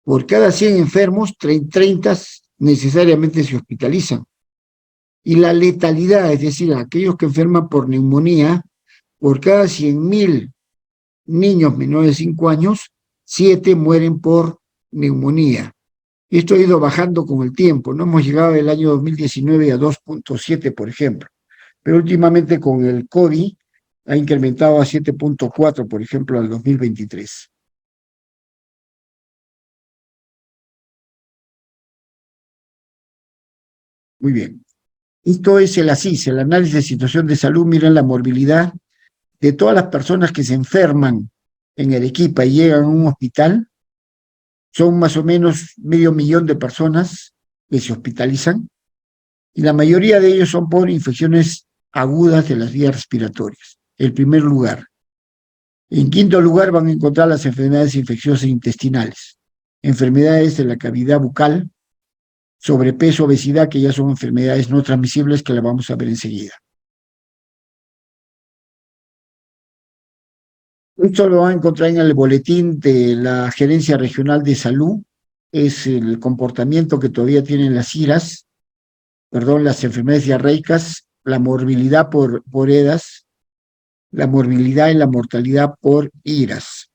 por cada 100 enfermos, 30 necesariamente se hospitalizan. Y la letalidad, es decir, aquellos que enferman por neumonía, por cada 100.000 niños menores de 5 años, 7 mueren por neumonía. Esto ha ido bajando con el tiempo, no hemos llegado el año 2019 a 2.7, por ejemplo. Pero últimamente con el COVID ha incrementado a 7.4, por ejemplo, al 2023. Muy bien. Esto es el ASIS, el análisis de situación de salud. Miren la morbilidad de todas las personas que se enferman en Arequipa y llegan a un hospital. Son más o menos 500.000 de personas que se hospitalizan y la mayoría de ellos son por infecciones agudas de las vías respiratorias. El primer lugar. En quinto lugar van a encontrar las enfermedades infecciosas intestinales, enfermedades de la cavidad bucal, sobrepeso, obesidad, que ya son enfermedades no transmisibles que la vamos a ver enseguida. Esto lo van a encontrar en el boletín de la Gerencia Regional de Salud, es el comportamiento que todavía tienen las IRAS, perdón, las enfermedades diarreicas, la morbilidad por EDAS, la morbilidad y la mortalidad por IRAS.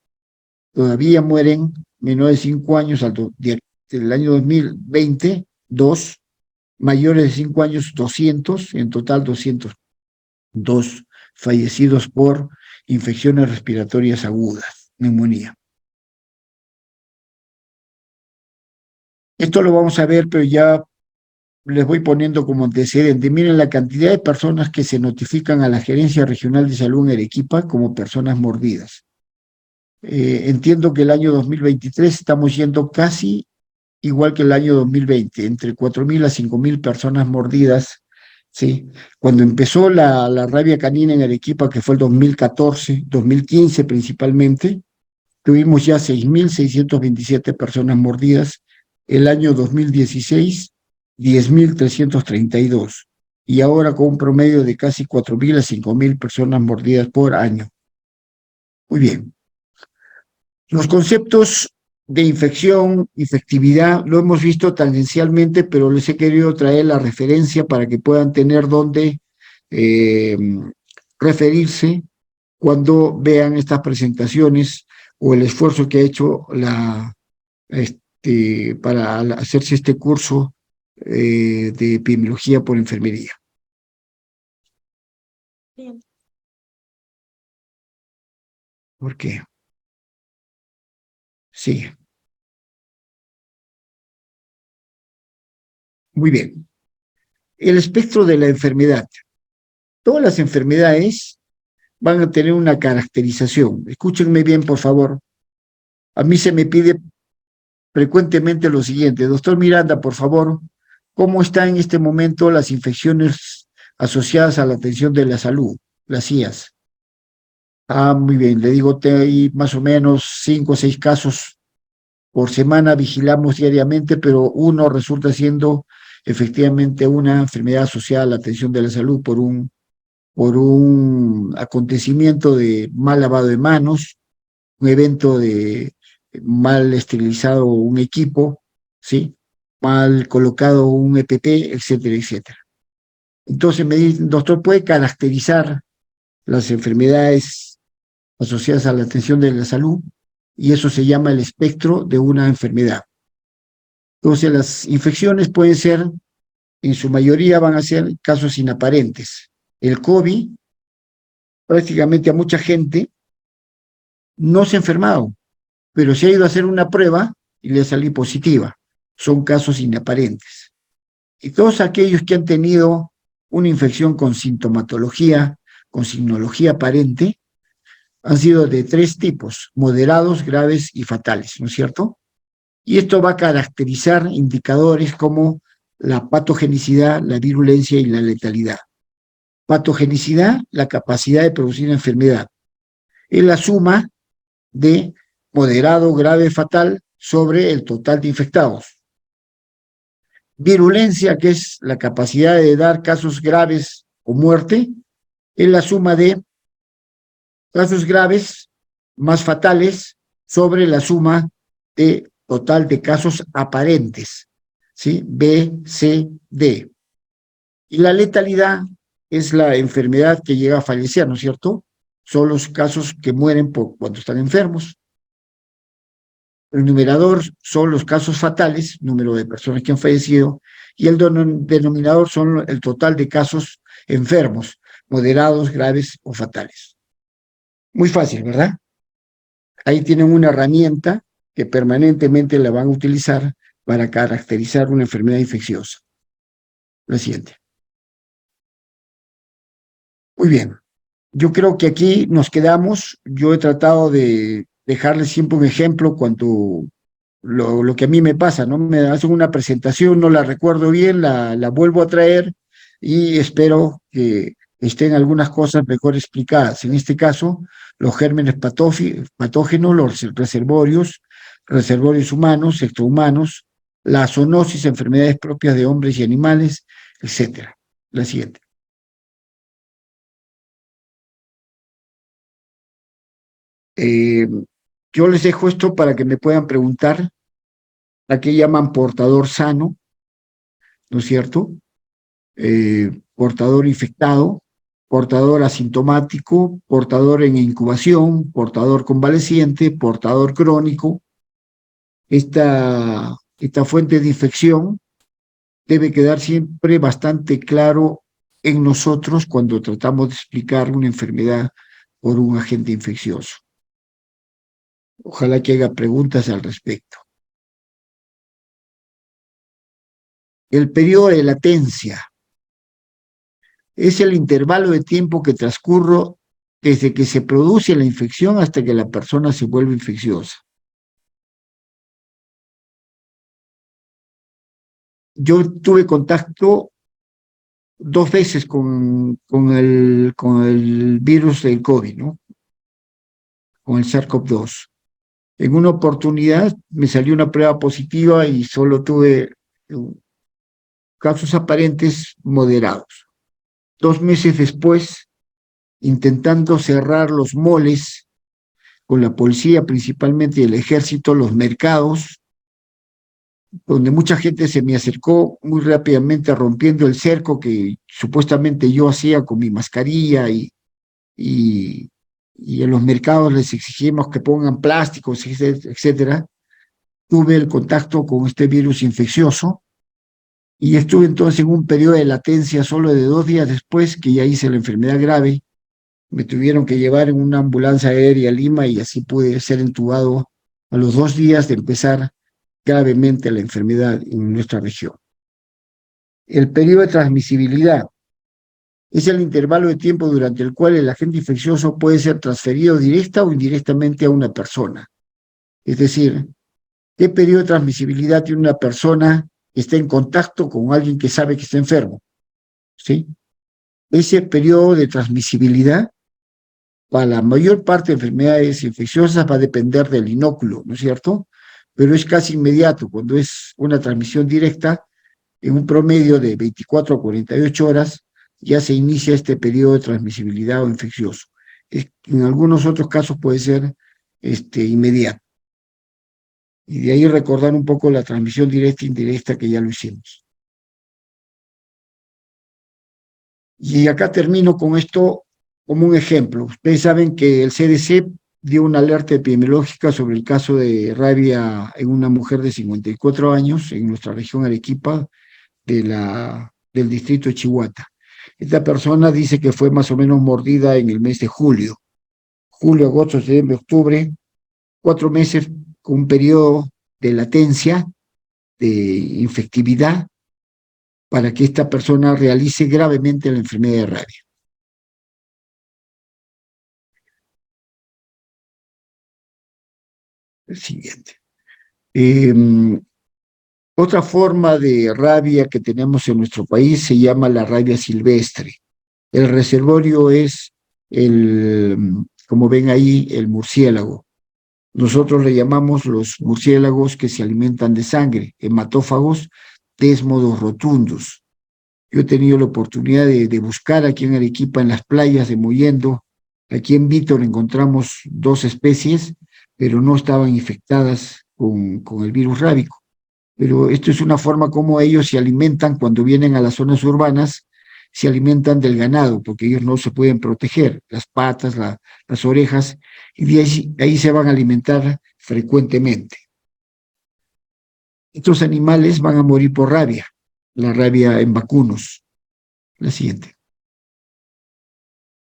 Todavía mueren menores de 5 años del año 2020, mayores de 5 años 200, en total 202 fallecidos por infecciones respiratorias agudas, neumonía. Esto lo vamos a ver, pero ya les voy poniendo como antecedente. Miren la cantidad de personas que se notifican a la Gerencia Regional de Salud en Arequipa como personas mordidas. Entiendo que el año 2023 estamos yendo casi igual que el año 2020, entre 4.000 a 5.000 personas mordidas, ¿sí? Cuando empezó la rabia canina en Arequipa, que fue el 2014, 2015 principalmente, tuvimos ya 6.627 personas mordidas. El año 2016, 10.332. Y ahora con un promedio de casi 4.000 a 5.000 personas mordidas por año. Muy bien. Los conceptos de infección, efectividad, lo hemos visto tangencialmente, pero les he querido traer la referencia para que puedan tener dónde referirse cuando vean estas presentaciones o el esfuerzo que ha hecho para hacerse este curso de epidemiología por enfermería. Bien. ¿Por qué? Sí. Muy bien. El espectro de la enfermedad. Todas las enfermedades van a tener una caracterización. Escúchenme bien, por favor. A mí se me pide frecuentemente lo siguiente. Doctor Miranda, por favor, ¿cómo están en este momento las infecciones asociadas a la atención de la salud, las IAS? Muy bien, le digo, hay más o menos 5 o 6 casos por semana, vigilamos diariamente, pero uno resulta siendo efectivamente una enfermedad asociada a la atención de la salud por un acontecimiento de mal lavado de manos, un evento de mal esterilizado un equipo, ¿sí? Mal colocado un EPP, etcétera, etcétera. Entonces me dice, doctor, ¿puede caracterizar las enfermedades asociadas a la atención de la salud? Y eso se llama el espectro de una enfermedad. Entonces las infecciones pueden ser, en su mayoría van a ser casos inaparentes. El COVID, prácticamente a mucha gente no se ha enfermado, pero se ha ido a hacer una prueba y le salió positiva. Son casos inaparentes. Y todos aquellos que han tenido una infección con sintomatología, con signología aparente, han sido de 3 tipos: moderados, graves y fatales, ¿no es cierto? Y esto va a caracterizar indicadores como la patogenicidad, la virulencia y la letalidad. Patogenicidad, la capacidad de producir enfermedad. Es la suma de moderado, grave, fatal sobre el total de infectados. Virulencia, que es la capacidad de dar casos graves o muerte, es la suma de casos graves más fatales sobre la suma de total de casos aparentes, ¿sí? B, C, D. Y la letalidad es la enfermedad que llega a fallecer, ¿no es cierto? Son los casos que mueren cuando están enfermos. El numerador son los casos fatales, número de personas que han fallecido, y el denominador son el total de casos enfermos, moderados, graves o fatales. Muy fácil, ¿verdad? Ahí tienen una herramienta que permanentemente la van a utilizar para caracterizar una enfermedad infecciosa. La siguiente. Muy bien. Yo creo que aquí nos quedamos. Yo he tratado de dejarles siempre un ejemplo cuando lo que a mí me pasa, ¿no? Me hacen una presentación, no la recuerdo bien, la vuelvo a traer y espero que estén algunas cosas mejor explicadas. En este caso, los gérmenes patógenos, los reservorios humanos, extrahumanos, la zoonosis, enfermedades propias de hombres y animales, etcétera. La siguiente. Eh, yo les dejo esto para que me puedan preguntar a qué llaman portador sano, ¿no es cierto? Portador infectado, portador asintomático, portador en incubación, portador convaleciente, portador crónico. Esta fuente de infección debe quedar siempre bastante claro en nosotros cuando tratamos de explicar una enfermedad por un agente infeccioso. Ojalá que haga preguntas al respecto. El periodo de latencia es el intervalo de tiempo que transcurre desde que se produce la infección hasta que la persona se vuelve infecciosa. Yo tuve contacto 2 veces con el virus del COVID, ¿no? Con el SARS-CoV-2. En una oportunidad me salió una prueba positiva y solo tuve casos aparentes moderados. 2 meses después, intentando cerrar los moles con la policía, principalmente el ejército, los mercados, donde mucha gente se me acercó muy rápidamente rompiendo el cerco que supuestamente yo hacía con mi mascarilla y, y en los mercados les exigimos que pongan plásticos, etcétera. Tuve el contacto con este virus infeccioso y estuve entonces en un periodo de latencia solo de 2 días después que ya hice la enfermedad grave. Me tuvieron que llevar en una ambulancia aérea a Lima y así pude ser entubado a los 2 días de empezar gravemente la enfermedad en nuestra región. El periodo de transmisibilidad es el intervalo de tiempo durante el cual el agente infeccioso puede ser transferido directa o indirectamente a una persona. Es decir, ¿qué periodo de transmisibilidad tiene una persona que está en contacto con alguien que sabe que está enfermo? ¿Sí? Ese periodo de transmisibilidad para la mayor parte de enfermedades infecciosas va a depender del inóculo, ¿no es cierto? Pero es casi inmediato. Cuando es una transmisión directa, en un promedio de 24 a 48 horas, ya se inicia este periodo de transmisibilidad o infeccioso. En algunos otros casos puede ser inmediato. Y de ahí recordar un poco la transmisión directa e indirecta que ya lo hicimos. Y acá termino con esto como un ejemplo. Ustedes saben que el CDC dio una alerta epidemiológica sobre el caso de rabia en una mujer de 54 años en nuestra región Arequipa del distrito de Chihuahua. Esta persona dice que fue más o menos mordida en el mes de julio. Julio, agosto, septiembre, octubre, 4 meses con un periodo de latencia, de infectividad, para que esta persona realice gravemente la enfermedad de rabia. El siguiente. Otra forma de rabia que tenemos en nuestro país se llama la rabia silvestre. El reservorio es como ven ahí, el murciélago. Nosotros le llamamos los murciélagos que se alimentan de sangre, hematófagos desmodos rotundus. Yo he tenido la oportunidad de buscar aquí en Arequipa, en las playas de Mollendo. Aquí en Vítor encontramos 2 especies, pero no estaban infectadas con el virus rábico. Pero esto es una forma como ellos se alimentan cuando vienen a las zonas urbanas, se alimentan del ganado, porque ellos no se pueden proteger, las patas, las orejas, y ahí se van a alimentar frecuentemente. Estos animales van a morir por rabia, la rabia en vacunos. La siguiente.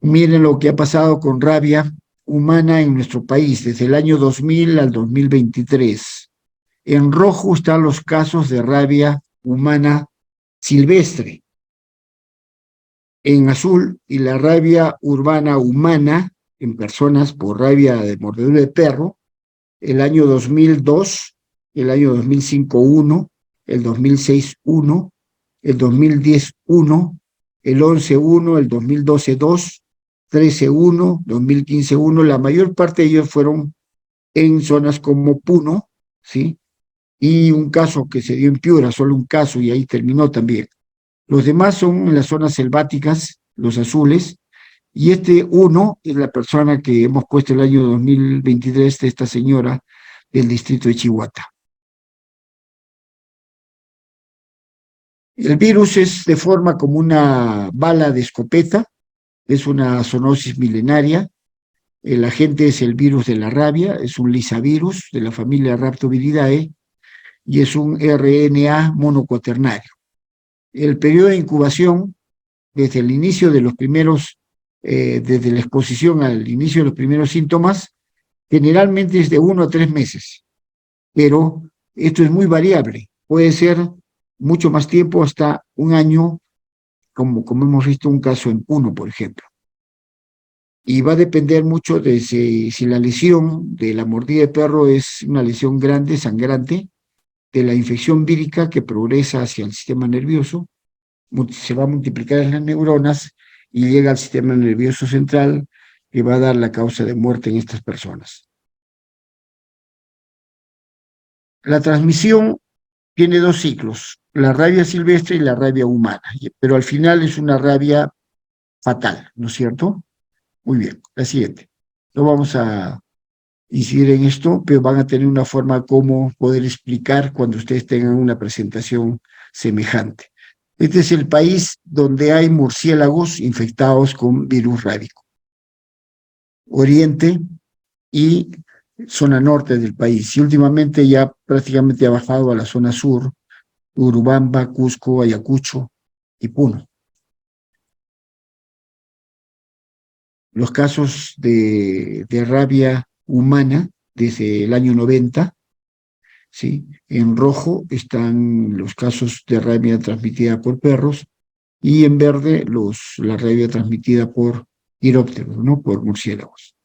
Miren lo que ha pasado con rabia humana en nuestro país desde el año 2000 al 2023. En rojo están los casos de rabia humana silvestre. En azul, y la rabia urbana humana en personas por rabia de mordedura de perro, el año 2002, el año 2005, 1, el 2006, 1, el 2010, 1, el 11, 1, el 2012, 2, 13, 1, 2015, 1. La mayor parte de ellos fueron en zonas como Puno, ¿sí? Y un caso que se dio en Piura, solo un caso, y ahí terminó también. Los demás son en las zonas selváticas, los azules, y este uno es la persona que hemos puesto el año 2023 de esta señora del distrito de Chihuahua. El virus es de forma como una bala de escopeta, es una zoonosis milenaria. El agente es el virus de la rabia, es un lisavirus de la familia Rhabdoviridae y es un RNA monocuaternario. El periodo de incubación, desde el inicio de los primeros, desde la exposición al inicio de los primeros síntomas, generalmente es de 1 a 3 meses, pero esto es muy variable. Puede ser mucho más tiempo, hasta un año, como hemos visto un caso en Puno, por ejemplo. Y va a depender mucho de si la lesión de la mordida de perro es una lesión grande, sangrante, de la infección vírica que progresa hacia el sistema nervioso, se va a multiplicar en las neuronas y llega al sistema nervioso central, que va a dar la causa de muerte en estas personas. La transmisión tiene dos ciclos, la rabia silvestre y la rabia humana, pero al final es una rabia fatal, ¿no es cierto? Muy bien, la siguiente. No vamos a incidir en esto, pero van a tener una forma como poder explicar cuando ustedes tengan una presentación semejante. Este es el país donde hay murciélagos infectados con virus rábico. Oriente y zona norte del país. Y últimamente ya prácticamente ha bajado a la zona sur, Urubamba, Cusco, Ayacucho y Puno. Los casos de rabia humana desde el año 90, ¿sí? En rojo están los casos de rabia transmitida por perros y en verde la rabia transmitida por quirópteros, ¿no? Por murciélagos.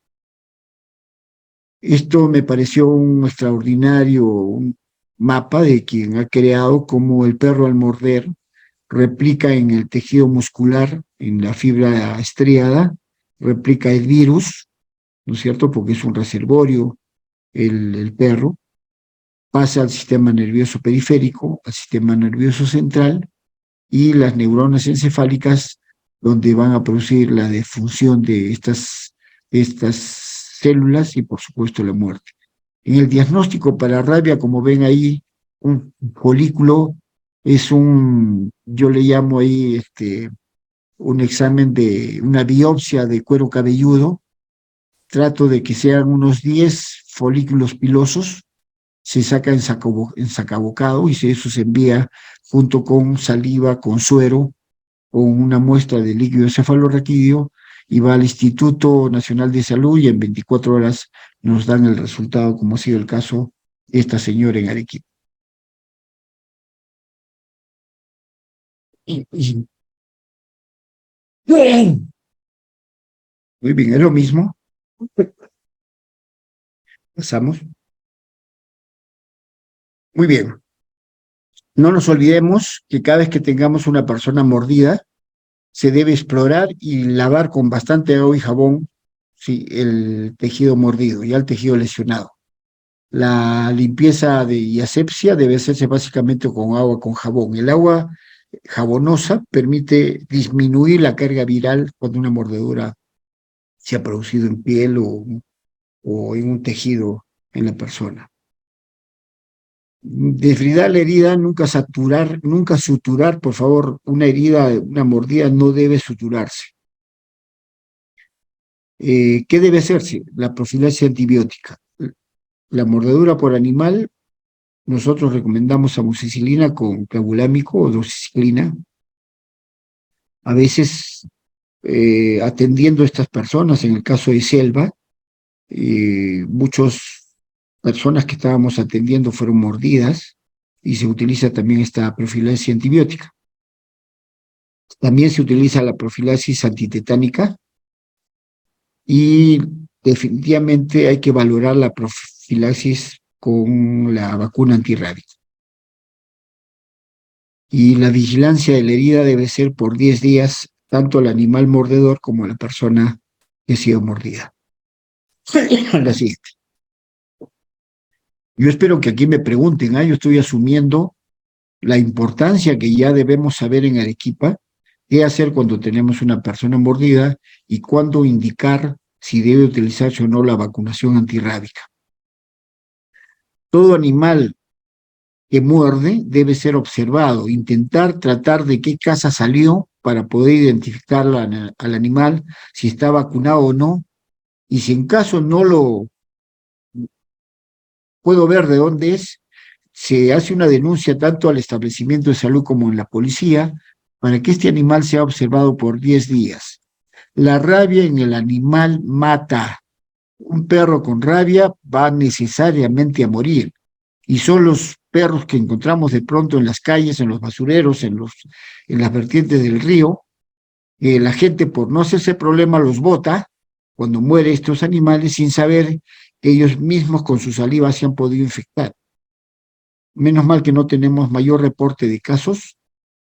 Esto me pareció un extraordinario mapa de quien ha creado cómo el perro al morder replica en el tejido muscular, en la fibra estriada, replica el virus, ¿no es cierto? Porque es un reservorio el perro, pasa al sistema nervioso periférico, al sistema nervioso central y las neuronas encefálicas, donde van a producir la defunción de estas células y, por supuesto, la muerte. En el diagnóstico para rabia, como ven ahí, un folículo es yo le llamo ahí un examen de una biopsia de cuero cabelludo. Trato de que sean unos 10 folículos pilosos, se saca en sacabocado y eso se envía junto con saliva, con suero, con una muestra de líquido cefalorraquídeo y va al Instituto Nacional de Salud y en 24 horas nos dan el resultado, como ha sido el caso de esta señora en Arequipa. Muy bien, es lo mismo. Pasamos. Muy bien. No nos olvidemos que cada vez que tengamos una persona mordida, se debe explorar y lavar con bastante agua y jabón, sí, el tejido mordido, ya el tejido lesionado. La limpieza y asepsia debe hacerse básicamente con agua con jabón. El agua jabonosa permite disminuir la carga viral cuando una mordedura se ha producido en piel o en un tejido en la persona. Desbridar la herida, nunca suturar, por favor, una herida, una mordida no debe suturarse. ¿Qué debe hacerse? La profilaxis antibiótica. La mordedura por animal, nosotros recomendamos amoxicilina con clavulámico o doxiciclina. A veces, atendiendo a estas personas, en el caso de selva, Muchas personas que estábamos atendiendo fueron mordidas y se utiliza también esta profilaxis antibiótica. También se utiliza la profilaxis antitetánica y definitivamente hay que valorar la profilaxis con la vacuna antirrábica. Y la vigilancia de la herida debe ser por 10 días, tanto al animal mordedor como a la persona que ha sido mordida. La siguiente. Yo espero que aquí me pregunten, yo estoy asumiendo la importancia que ya debemos saber en Arequipa, qué hacer cuando tenemos una persona mordida y cuándo indicar si debe utilizarse o no la vacunación antirrábica. Todo animal que muerde debe ser observado, intentar tratar de qué casa salió para poder identificar al animal, si está vacunado o no, y si en caso no lo puedo ver de dónde es, se hace una denuncia tanto al establecimiento de salud como en la policía para que este animal sea observado por 10 días. La rabia en el animal mata. Un perro con rabia va necesariamente a morir. Y son los perros que encontramos de pronto en las calles, en los basureros, en las vertientes del río. La gente, por no hacerse problema, los bota cuando mueren estos animales sin saber que ellos mismos con su saliva se han podido infectar. Menos mal que no tenemos mayor reporte de casos,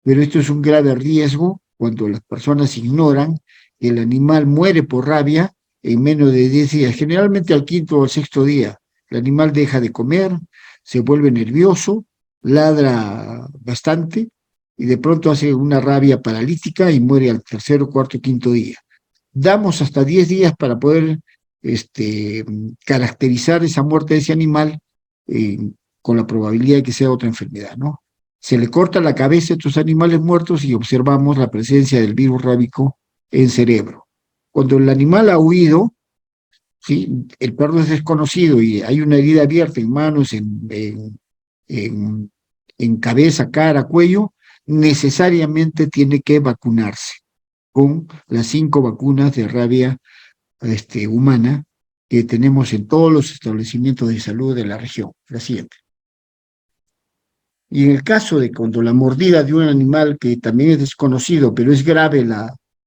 pero esto es un grave riesgo cuando las personas ignoran que el animal muere por rabia en menos de 10 días. Generalmente al quinto o al sexto día, el animal deja de comer, se vuelve nervioso, ladra bastante y de pronto hace una rabia paralítica y muere al tercero, cuarto, quinto día. Damos hasta 10 días para poder caracterizar esa muerte de ese animal eh, con la probabilidad de que sea otra enfermedad, ¿no? Se le corta la cabeza a estos animales muertos y observamos la presencia del virus rábico en cerebro. Cuando el animal ha huido, ¿sí? El perro es desconocido y hay una herida abierta en manos, en cabeza, cara, cuello, necesariamente tiene que vacunarse con las 5 vacunas de rabia humana que tenemos en todos los establecimientos de salud de la región. La siguiente. Y en el caso de cuando la mordida de un animal que también es desconocido, pero es grave,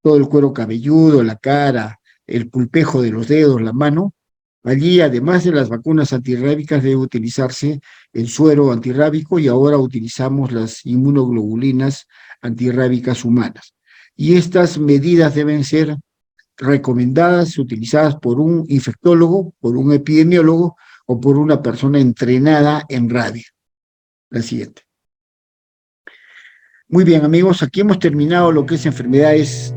todo el cuero cabelludo, la cara, el pulpejo de los dedos, la mano, allí además de las vacunas antirrábicas debe utilizarse el suero antirrábico y ahora utilizamos las inmunoglobulinas antirrábicas humanas. Y estas medidas deben ser recomendadas, utilizadas por un infectólogo, por un epidemiólogo o por una persona entrenada en rabia. La siguiente. Muy bien, amigos, aquí hemos terminado lo que es enfermedades